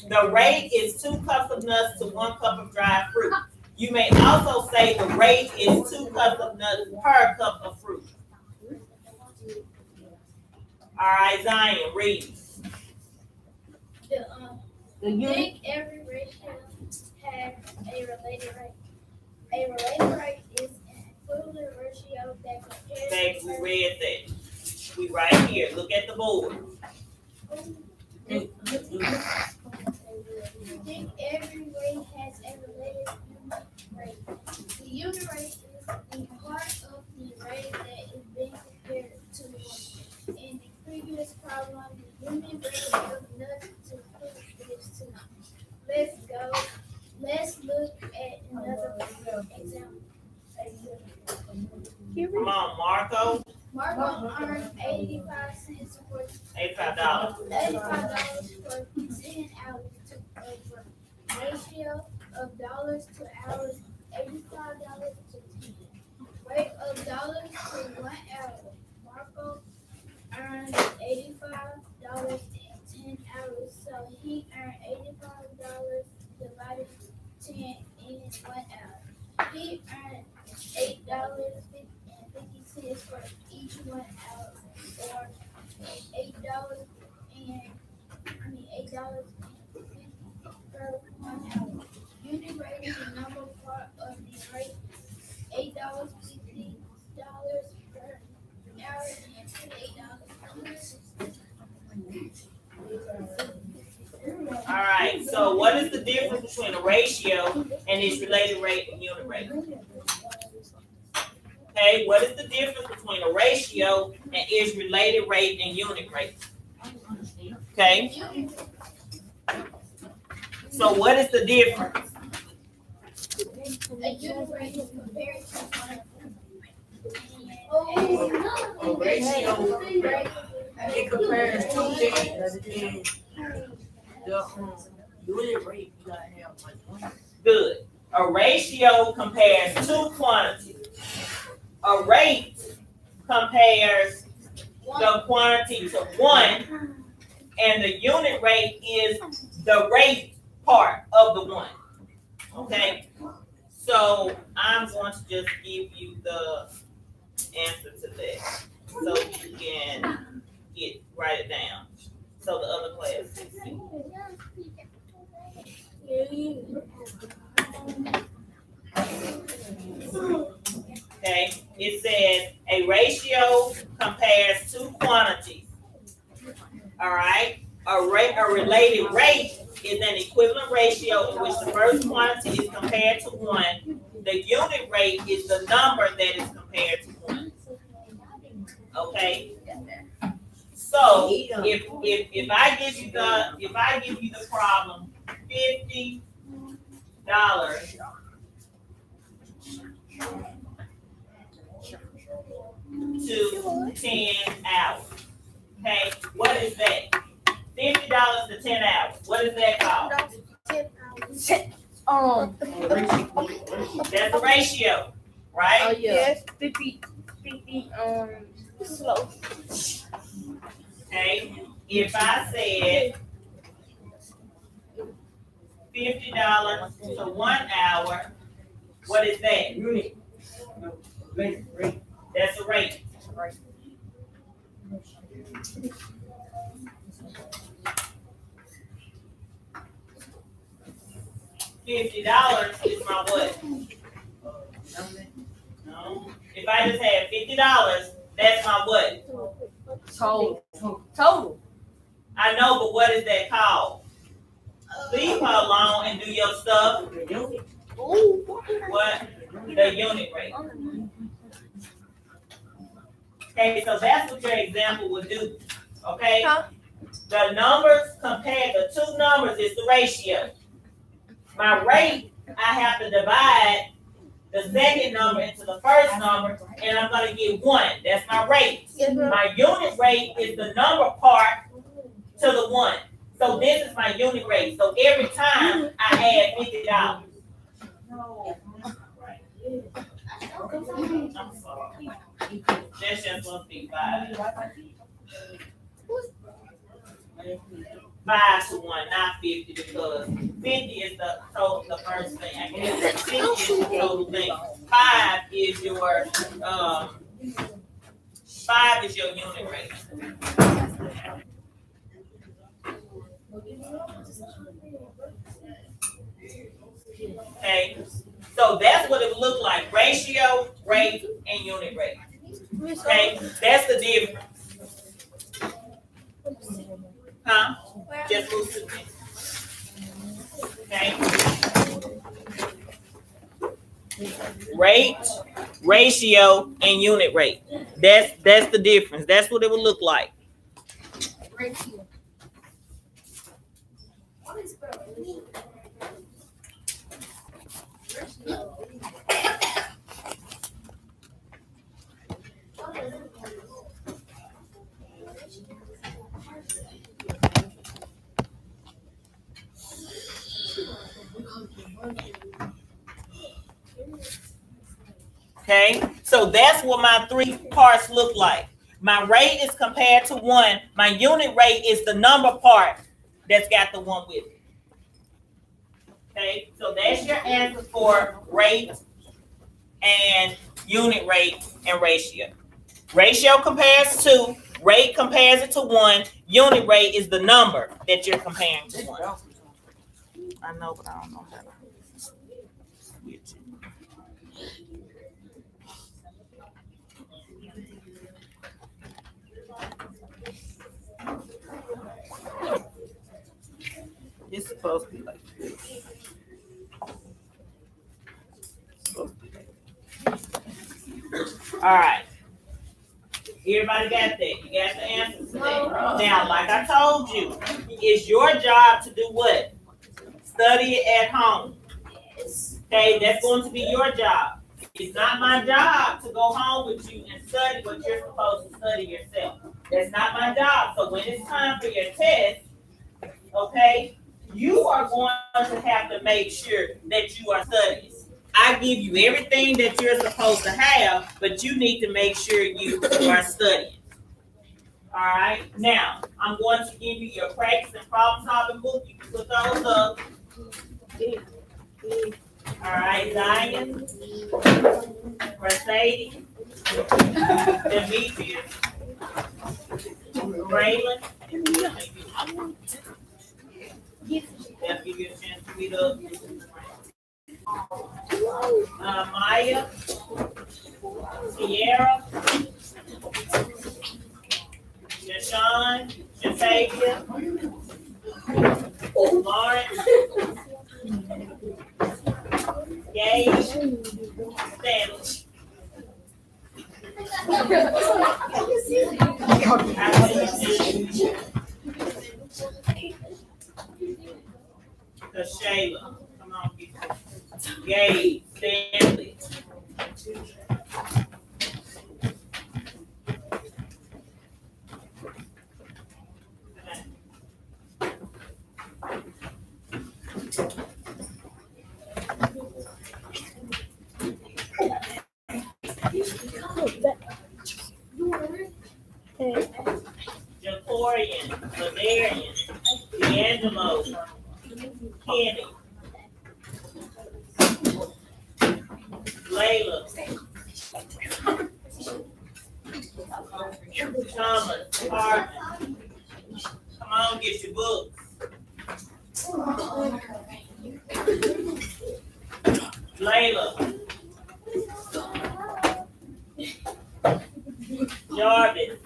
[SPEAKER 1] The rate is 2 cups of nuts to 1 cup of dried fruit. You may also say the rate is 2 cups of nuts per cup of fruit. All right, Zion, read.
[SPEAKER 9] The unit.
[SPEAKER 3] Think every ratio has a related rate. A related rate is an equivalent ratio that compares.
[SPEAKER 1] Baby, we read that. We right here. Look at the board.
[SPEAKER 3] Think every rate has a related unit rate. The unit rate is the part of the rate that is being compared to one. In the previous problem, the unit rate of nuts to fruit is 2. Let's look at another example.
[SPEAKER 1] Come on, Marco.
[SPEAKER 3] Marco earned 85 cents for
[SPEAKER 1] $85.
[SPEAKER 3] $85 for 10 hours to work. Ratio of dollars to hours, $85 to 10. Rate of dollars to 1 hour. Marco earned $85 in 10 hours, so he earned $85 divided 10 in 1 hour. He earned $8.50 for each 1 hour, or $8.50 per 1 hour. Unit rate is the number part of the rate, $8.50 per hour and $8.
[SPEAKER 1] All right, so what is the difference between a ratio and its related rate and unit rate? Okay, what is the difference between a ratio and its related rate and unit rate? Okay, so what is the difference?
[SPEAKER 3] A unit rate is compared to one.
[SPEAKER 2] A ratio, it compares two things. The unit rate, you gotta have like one.
[SPEAKER 1] Good. A ratio compares two quantities. A rate compares the quantity to one, and the unit rate is the rate part of the one. Okay? So I'm going to just give you the answer to that so you can write it down. So the other class can see. Okay, it says a ratio compares two quantities. All right, a related rate is an equivalent ratio in which the first quantity is compared to one. The unit rate is the number that is compared to one. Okay. So if I give you the problem, $50 to 10 hours. Okay, what is that? $50 to 10 hours. What is that called? That's the ratio, right?
[SPEAKER 9] Oh yeah. 50 slow.
[SPEAKER 1] Okay, if I said $50 to 1 hour, what is that?
[SPEAKER 2] Unit. Rate.
[SPEAKER 1] That's a rate. $50 is my what? No. If I just had $50, that's my what?
[SPEAKER 9] Total.
[SPEAKER 1] I know, but what is that called? Leave her alone and do your stuff. What? The unit rate. Okay, so that's what your example would do. Okay? The numbers compared, the two numbers is the ratio. My rate, I have to divide the second number into the first number, and I'm going to get 1. That's my rate. My unit rate is the number part to the 1. So this is my unit rate. So every time I add $50. I'm sorry. That's just supposed to be 5. 5 to 1, not 50, because 50 is the total, the first thing. I guess 50 is the total thing. 5 is your 5 is your unit rate. So that's what it would look like, ratio, rate, and unit rate. Okay, that's the difference. Huh? Just move to the next. Okay. Rate, ratio, and unit rate. That's the difference. That's what it would look like. Okay, so that's what my three parts look like. My rate is compared to 1. My unit rate is the number part that's got the 1 with it. Okay, so that's your answer for rate and unit rate and ratio. Ratio compares to, rate compares it to 1. Unit rate is the number that you're comparing to 1. I know, but I don't know how to switch it. It's supposed to be like this. All right. Everybody got that? You got the answers to that? Now, like I told you, it's your job to do what? Study it at home. Okay, that's going to be your job. It's not my job to go home with you and study what you're supposed to study yourself. That's not my job. So when it's time for your test, okay, you are going to have to make sure that you are studying. I give you everything that you're supposed to have, but you need to make sure you are studying. All right. Now, I'm going to give you your practice and problem solving book. You can put those up. All right, Zion, Mercedes, Demetrius, Braylon. They'll give you a chance to read up. Maya, Sierra, Jashawn, Jatavia, Lawrence, Gage, Stanley. Shayla, come on, people. Gage, Stanley. Jacorian, Valerian, D'Angelo, Kenny, Layla, Thomas, Harvin. Come on, get your books. Layla, Jarvis,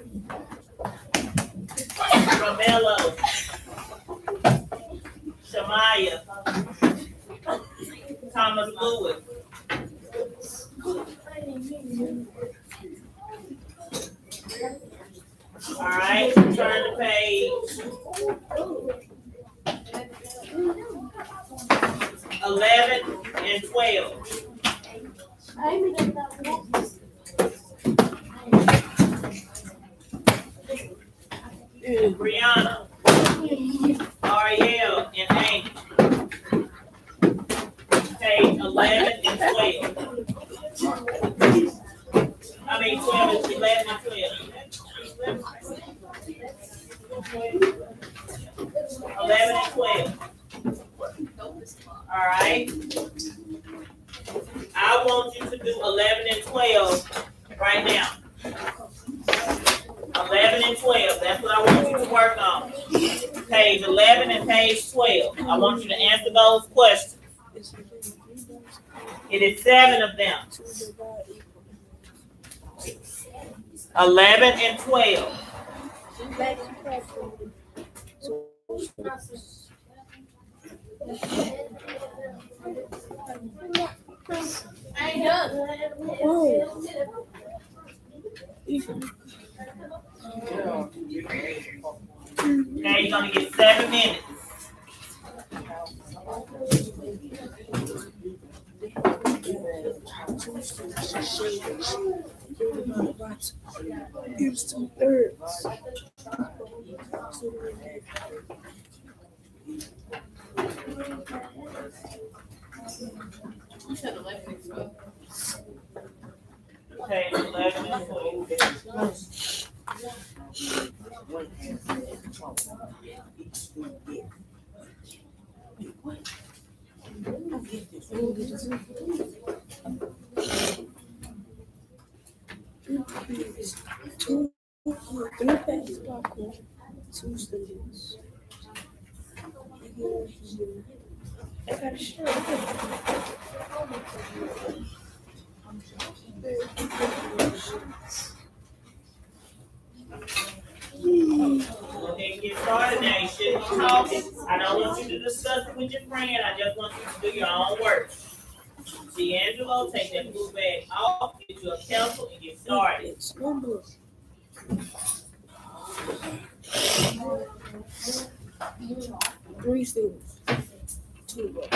[SPEAKER 1] Romello, Shamaya, Thomas Lewis. All right, turn the page. 11 and 12. Brianna, Ariel, and Amy. Page 11 and 12. I mean 12 and 11 and 12. 11 and 12. All right. I want you to do 11 and 12 right now. 11 and 12. That's what I want you to work on. Page 11 and page 12. I want you to answer those questions. It is 7 of them. 11 and 12.
[SPEAKER 3] I ain't done.
[SPEAKER 1] Now you're gonna get 7 minutes.
[SPEAKER 4] Gives 2/3.
[SPEAKER 1] Okay, 11 and 12.
[SPEAKER 4] Two, 3 packs of popcorn, 2 students. I got a shirt.
[SPEAKER 1] Go ahead and get started now. You shouldn't be talking. I don't want you to discuss it with your friend. I just want you to do your own work. D'Angelo, take that blue bag off, get you a pencil, and get started.
[SPEAKER 4] It's one blue. 3 students. 2 boys.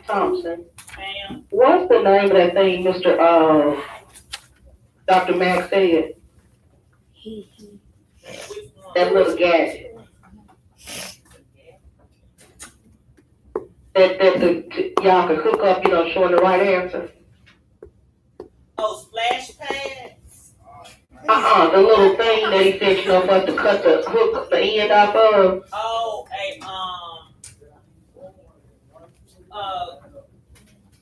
[SPEAKER 10] Thompson.
[SPEAKER 1] Ma'am,
[SPEAKER 10] What's the name of that thing Mr. Dr. Mack said?
[SPEAKER 1] which one?
[SPEAKER 10] That little gadget. That y'all can hook up, showing the right answer.
[SPEAKER 1] Oh, splash pads?
[SPEAKER 10] The little thing that he said, for us to hook the end off of.
[SPEAKER 1] Oh,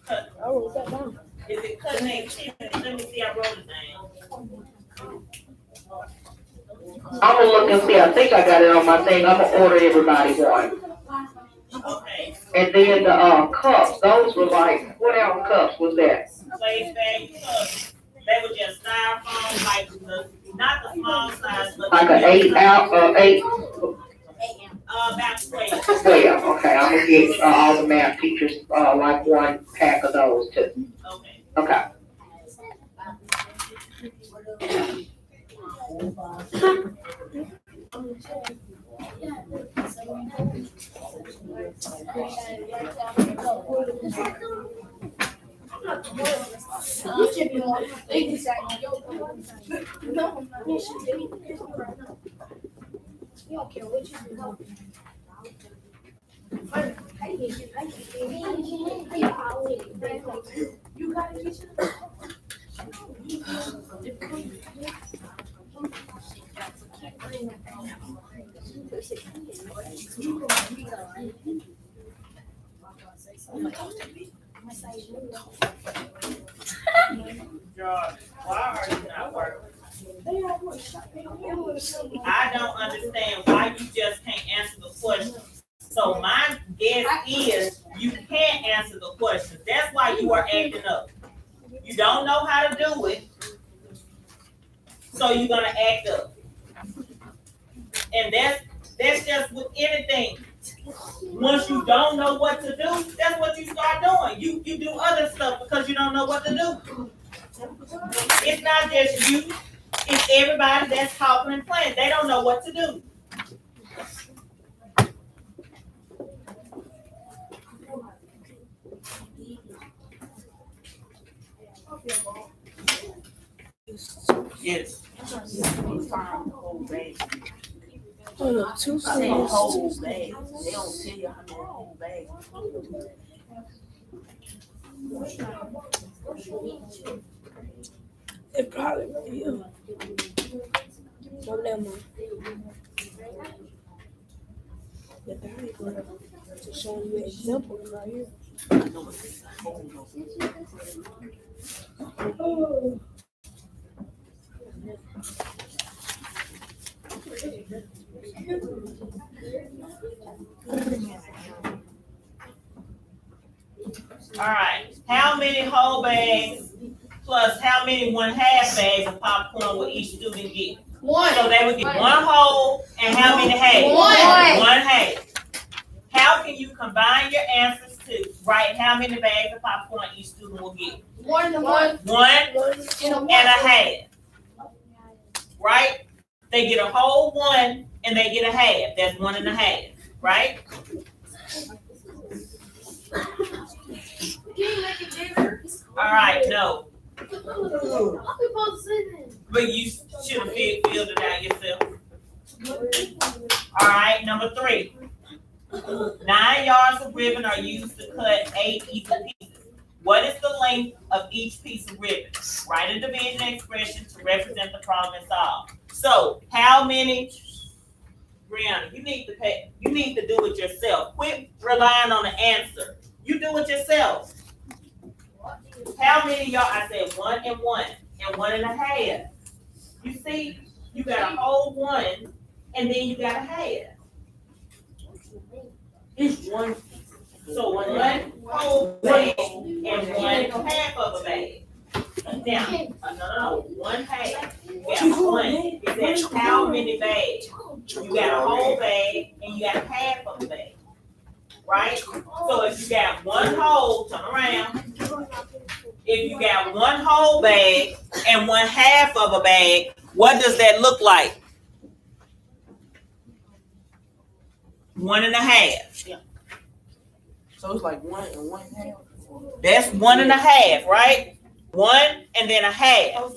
[SPEAKER 1] cut.
[SPEAKER 4] I wrote that down.
[SPEAKER 1] Is it cutting activity? Let me see, I wrote it down.
[SPEAKER 10] I'm gonna look and see, I think I got it on my thing, I'm gonna order everybody one.
[SPEAKER 1] Okay,
[SPEAKER 10] And then the cups, those were like, what ounce cups was that?
[SPEAKER 1] place bag cups. They were just styrofoam, like not the small size, but.
[SPEAKER 10] Like an 8 ounce, 8,
[SPEAKER 1] About 12.
[SPEAKER 10] 12, okay, I'm gonna get all the math teachers, like 1 pack of those too.
[SPEAKER 1] Okay.
[SPEAKER 10] Okay.
[SPEAKER 3] You don't care what you do. You gotta get
[SPEAKER 1] George, why are you not working? I don't understand why you just can't answer the question. So my guess is you can't answer the question. That's why you are acting up. You don't know how to do it, so you're gonna act up. And that's just with anything. Once you don't know what to do, that's what you start doing. You do other stuff because you don't know what to do. It's not just you, it's everybody that's talking and playing. They don't know what to do. Yes.
[SPEAKER 2] Find the whole bag.
[SPEAKER 9] Hold up, two
[SPEAKER 2] Say the
[SPEAKER 9] cents.
[SPEAKER 2] whole bag. They don't tell you how many whole bags.
[SPEAKER 9] It probably will. Problema. The bag to show you an example right here.
[SPEAKER 2] I know it's a whole
[SPEAKER 1] All right. How many whole bags plus how many 1/2 bags of popcorn will each student get?
[SPEAKER 8] One.
[SPEAKER 1] So they would get one whole and how many halves?
[SPEAKER 8] One.
[SPEAKER 1] 1/2. How can you combine your answers to write how many bags of popcorn each student will get?
[SPEAKER 8] One and one.
[SPEAKER 1] One
[SPEAKER 8] And
[SPEAKER 1] and a half. Right? They get a whole one and they get a half. That's 1 1/2. Right?
[SPEAKER 8] Can you make it bigger?
[SPEAKER 1] All right. No.
[SPEAKER 3] I'm supposed to say that.
[SPEAKER 1] But you should have filled it out yourself. All right. Number 3. 9 yards of ribbon are used to cut 8 equal pieces. What is the length of each piece of ribbon? Write a division expression to represent the problem and solve. So, how many? Brianna, you need to do it yourself. Quit relying on the answer. You do it yourself. How many y'all? I said 1 and 1 and 1 1/2. You see, you got a whole 1 and then you got a half.
[SPEAKER 2] It's one.
[SPEAKER 1] So 1 whole bag and 1/2 of a bag. Now, no, 1/2. You got 1. It says how many bags? You got a whole bag and you got a half of a bag. Right? So if you got one whole, turn around. If you got one whole bag and 1/2 of a bag, what does that look like? 1 1/2.
[SPEAKER 2] Yeah. So it's like 1 and 1/2.
[SPEAKER 1] That's 1 1/2, right? 1 and then a half.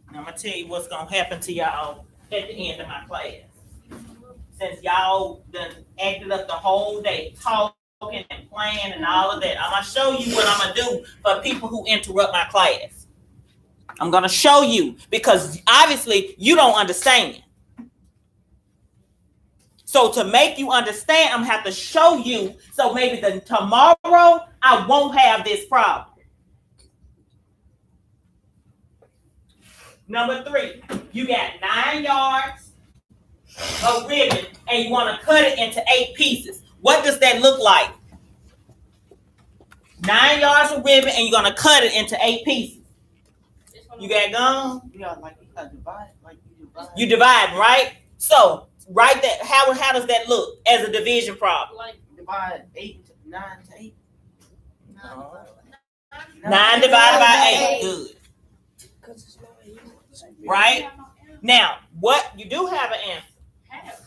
[SPEAKER 1] I'm gonna tell you what's gonna happen to y'all at the end of my class. Since y'all done acted up the whole day, talking and playing and all of that, I'm gonna show you what I'm gonna do for people who interrupt my class. I'm gonna show you because obviously you don't understand. So to make you understand, I'm gonna have to show you. So maybe tomorrow I won't have this problem. Number 3, you got 9 yards of ribbon and you want to cut it into 8 pieces. What does that look like? 9 yards of ribbon and you're going to cut it into 8 pieces. You got gum?
[SPEAKER 2] Yeah, like you got divide, like you divide.
[SPEAKER 1] You divide, right? So, write that. How does that look as a division problem?
[SPEAKER 2] Like divide 9 to 8.
[SPEAKER 1] 9 divided by 8. Good. Right? Now, what you do have an answer.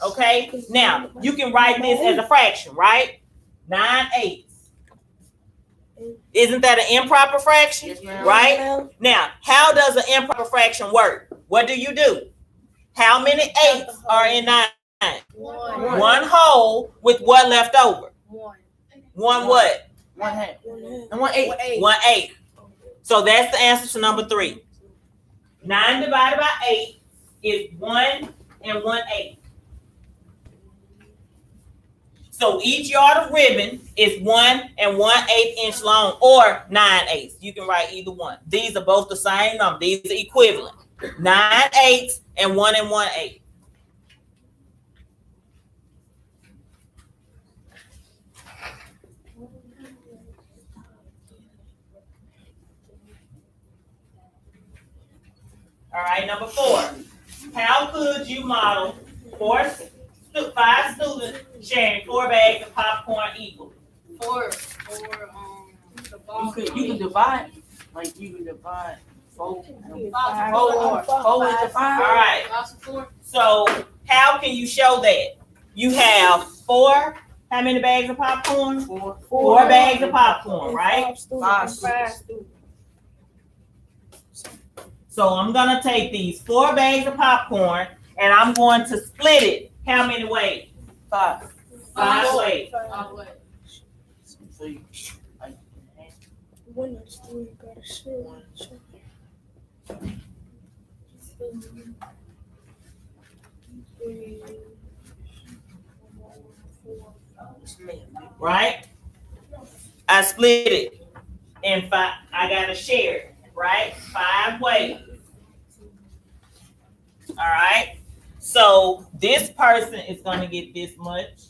[SPEAKER 1] Okay? Now, you can write this as a fraction, right? 9/8. Isn't that an improper fraction?
[SPEAKER 2] Yes, ma'am.
[SPEAKER 1] Right? Now, how does an improper fraction work? What do? How many 8s are in 9? One whole with what left over? One what?
[SPEAKER 2] 1/2. And 1/8.
[SPEAKER 1] 1/8. So that's the answer to number 3. 9 divided by 8 is 1 and 1/8. So each yard of ribbon is 1 1/8 inch long or 9/8. You can write either one. These are both the same number. These are equivalent. 9/8 and 1 1/8. All right, number 4. How could you model 5 students sharing 4 bags of popcorn equally?
[SPEAKER 2] You can divide, like you can divide 4. 4 is the 5.
[SPEAKER 1] All right. So how can you show that? You have 4. How many bags of popcorn? 4 bags of popcorn, right?
[SPEAKER 2] 5.
[SPEAKER 1] So I'm gonna take these 4 bags of popcorn and I'm going to split it. How many ways?
[SPEAKER 2] 5.
[SPEAKER 1] 5 ways.
[SPEAKER 2] So you, like,
[SPEAKER 1] Right? I split it in 5. I gotta share it, right? 5 ways. All right. So this person is gonna get this much.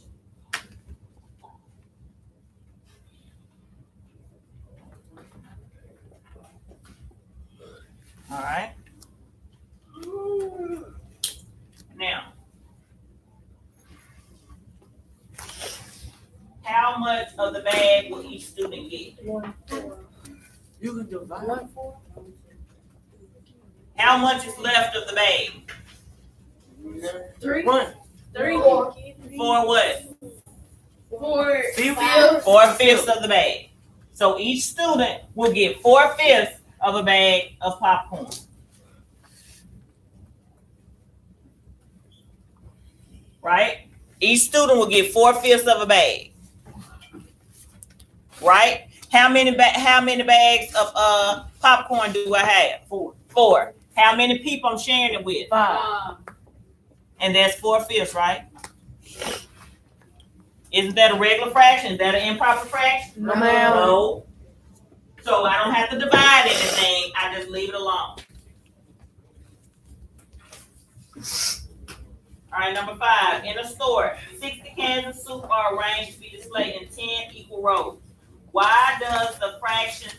[SPEAKER 1] All right. Now, how much of the bag will each student get?
[SPEAKER 2] you can divide.
[SPEAKER 1] How much is left of the bag?
[SPEAKER 2] 3.
[SPEAKER 1] 4 what?
[SPEAKER 2] 4.
[SPEAKER 1] 4/5 of the bag. So each student will get 4/5 of a bag of popcorn. Right? Each student will get 4/5 of a bag. Right? How many bags of popcorn do I have? 4. How many people I'm sharing it with?
[SPEAKER 2] 5.
[SPEAKER 1] And that's 4/5, right? Isn't that a regular fraction? Is that an improper fraction?
[SPEAKER 2] No, ma'am.
[SPEAKER 1] No. So I don't have to divide anything. I just leave it alone. All right, number 5. In a store, 60 cans of soup are arranged to be displayed in 10 equal rows. Why does the fraction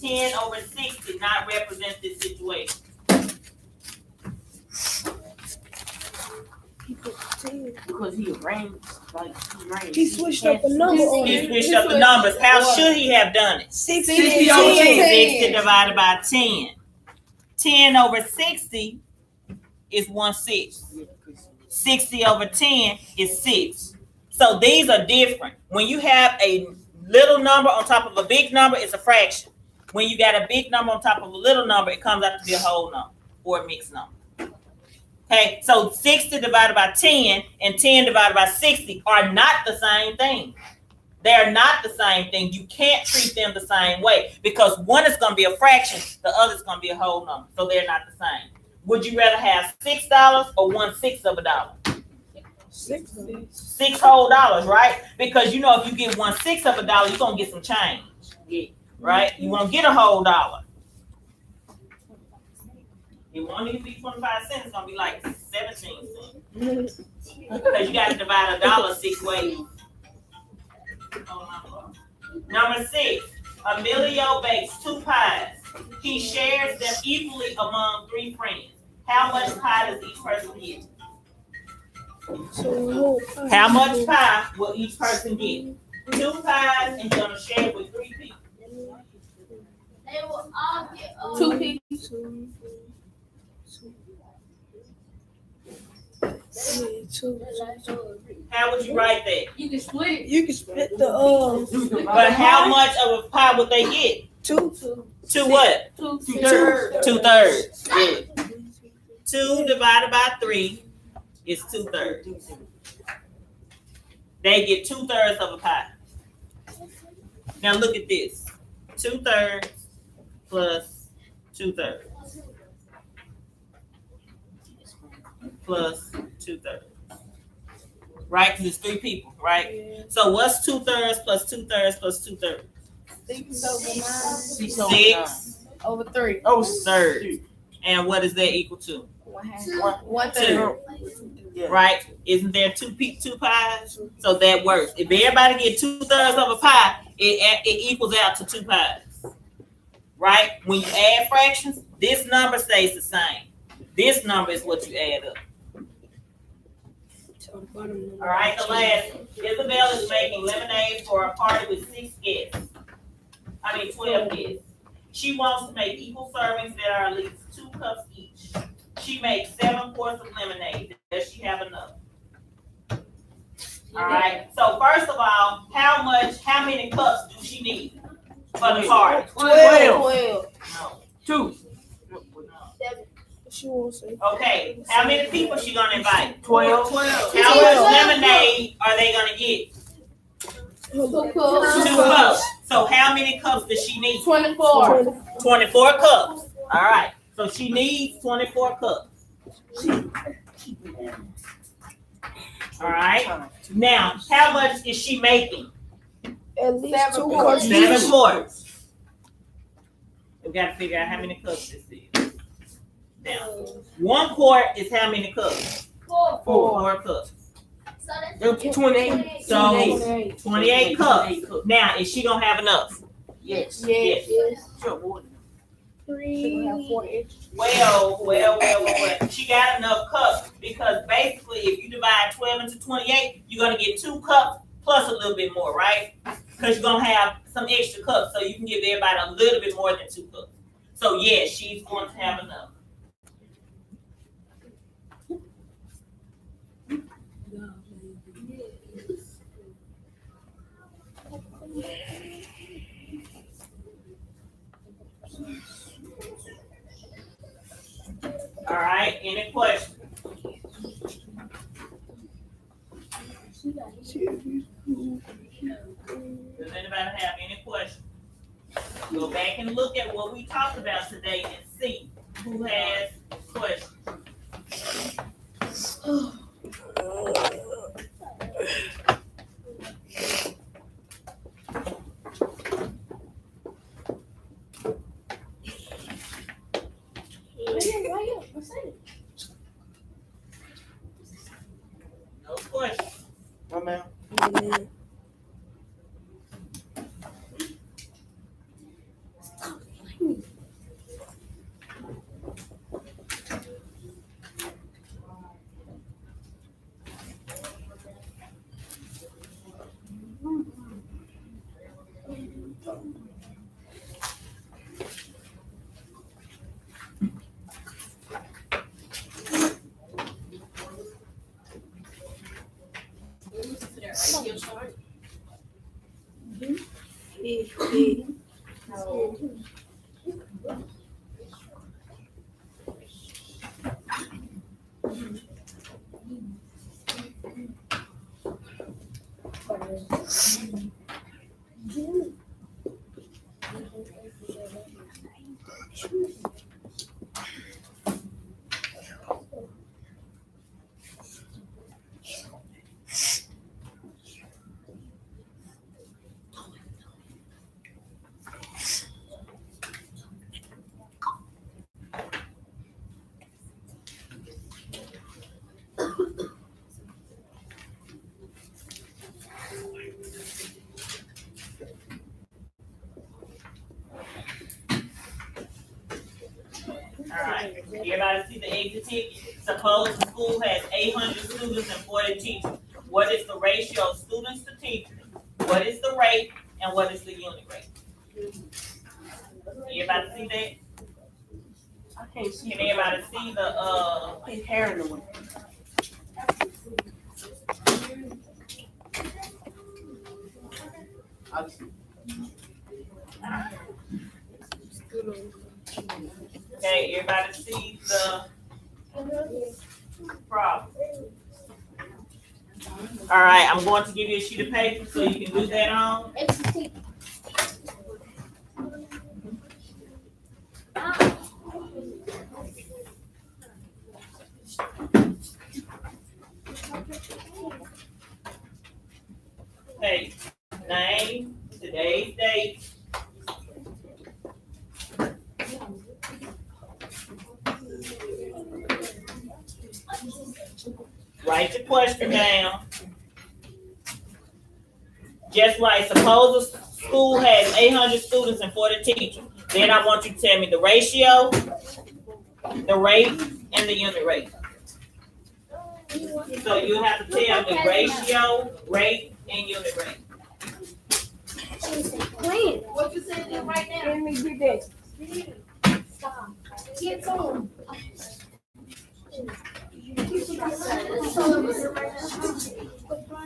[SPEAKER 1] 10/60 not represent this situation?
[SPEAKER 2] Because he arranged,
[SPEAKER 11] He switched up the number on
[SPEAKER 1] He
[SPEAKER 11] it.
[SPEAKER 1] switched up the numbers. How should he have done it?
[SPEAKER 11] 60
[SPEAKER 2] over
[SPEAKER 1] 60 divided by 10. 10/60 is 1/6. 60 over 10 is 6. So these are different. When you have a little number on top of a big number, it's a fraction. When you got a big number on top of a little number, it comes out to be a whole number or a mixed number. Okay, so 60 divided by 10 and 10 divided by 60 are not the same thing. They're not the same thing. You can't treat them the same way because one is going to be a fraction, the other is going to be a whole number. So they're not the same. Would you rather have $6 or 1/6 of a dollar? 6 whole dollars, right? Because you know if you get 1/6 of a dollar, you're gonna get some change.
[SPEAKER 2] Yeah.
[SPEAKER 1] Right? You won't get a whole dollar. It won't even be 25 cents, it's gonna be like 17 cents. Because you gotta divide a dollar 6 ways. Number 6, Emilio bakes 2 pies. He shares them equally among 3 friends. How much pie does each person get? How much pie will each person get? 2 pies and you're gonna share it with 3 people.
[SPEAKER 3] They will all get
[SPEAKER 9] 2 people.
[SPEAKER 1] How would you write that?
[SPEAKER 8] You can split it.
[SPEAKER 11] You can split the
[SPEAKER 1] But how much of a pie would they get?
[SPEAKER 11] 2.
[SPEAKER 1] 2 what?
[SPEAKER 2] 2/3.
[SPEAKER 1] 2/3. Good. 2 divided by 3 is 2/3. They get 2/3 of a pie. Now look at this. 2/3 plus 2/3 plus 2/3. right? Because it's 3 people, right? So what's 2/3 plus 2/3 plus 2/3?
[SPEAKER 9] 6 over 9.
[SPEAKER 2] 6 over 9.
[SPEAKER 1] 6
[SPEAKER 9] Over 3.
[SPEAKER 2] Oh,
[SPEAKER 1] thirds. And what is that equal to?
[SPEAKER 9] 1/3.
[SPEAKER 2] Yeah.
[SPEAKER 1] Right? Isn't there two pies? So that works. If everybody get 2/3 of a pie, it equals out to 2 pies. Right? When you add fractions, this number stays the same. This number is what you add up. All right, the last. Isabel is making lemonade for a party with 12 guests. She wants to make equal servings that are at least 2 cups each. She makes 7 quarts of lemonade. Does she have enough? All right. So first of all, how many cups do she need for the party?
[SPEAKER 2] 12.
[SPEAKER 1] No.
[SPEAKER 2] 2.
[SPEAKER 11] She won't say.
[SPEAKER 1] Okay. How many people she gonna invite?
[SPEAKER 2] 12.
[SPEAKER 1] How much lemonade are they gonna get? 2 cups. So how many cups does she need?
[SPEAKER 9] 24.
[SPEAKER 1] 24 cups. All right. So she needs 24 cups. All right. Now, how much is she making?
[SPEAKER 11] At least
[SPEAKER 9] 7
[SPEAKER 11] 2
[SPEAKER 9] quarts.
[SPEAKER 11] cups.
[SPEAKER 1] 7 quarts. We got to figure out how many cups this is. Now, 1 quart is how many cups? 4 cups.
[SPEAKER 3] So
[SPEAKER 2] 28.
[SPEAKER 1] So 28 cups. Now, is she gonna have enough?
[SPEAKER 2] Yes.
[SPEAKER 1] Yes.
[SPEAKER 2] Sure, more than
[SPEAKER 11] 3.
[SPEAKER 1] Well. She got enough cups because basically, if you divide 12 into 28, you're gonna get 2 cups plus a little bit more, right? Because you're gonna have some extra cups, so you can give everybody a little bit more than 2 cups. So yes, she's going to have enough. All right, any questions? Does anybody have any questions? Go back and look at what we talked about today and see who has questions. No questions.
[SPEAKER 2] No, ma'am. All right, everybody see the exit ticket? Suppose the school has 800 students and 40 teachers. What is the ratio of students to teachers? What is the rate and what is the unit rate? Everybody see that? I can't see.
[SPEAKER 1] Can everybody see the
[SPEAKER 2] hair in the way.
[SPEAKER 1] Okay, everybody see the problem. All right, I'm going to give you a sheet of paper so you can do that on. Write your question down. Just like, suppose a school has 800 students and 40 teachers. Then I want you to tell me the ratio, the rate, and the unit rate. So you have to tell me ratio, rate, and unit rate.
[SPEAKER 8] What you saying right now?
[SPEAKER 11] Let me get that.
[SPEAKER 3] Stop. Get on.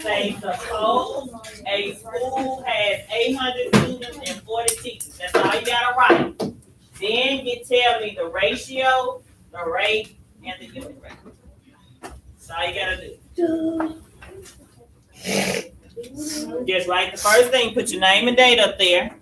[SPEAKER 1] Say, suppose a school has 800 students and 40 teachers. That's all you gotta write. Then you tell me the ratio, the rate, and the unit rate. That's all you gotta do. Just write the first thing, put your name and date up there.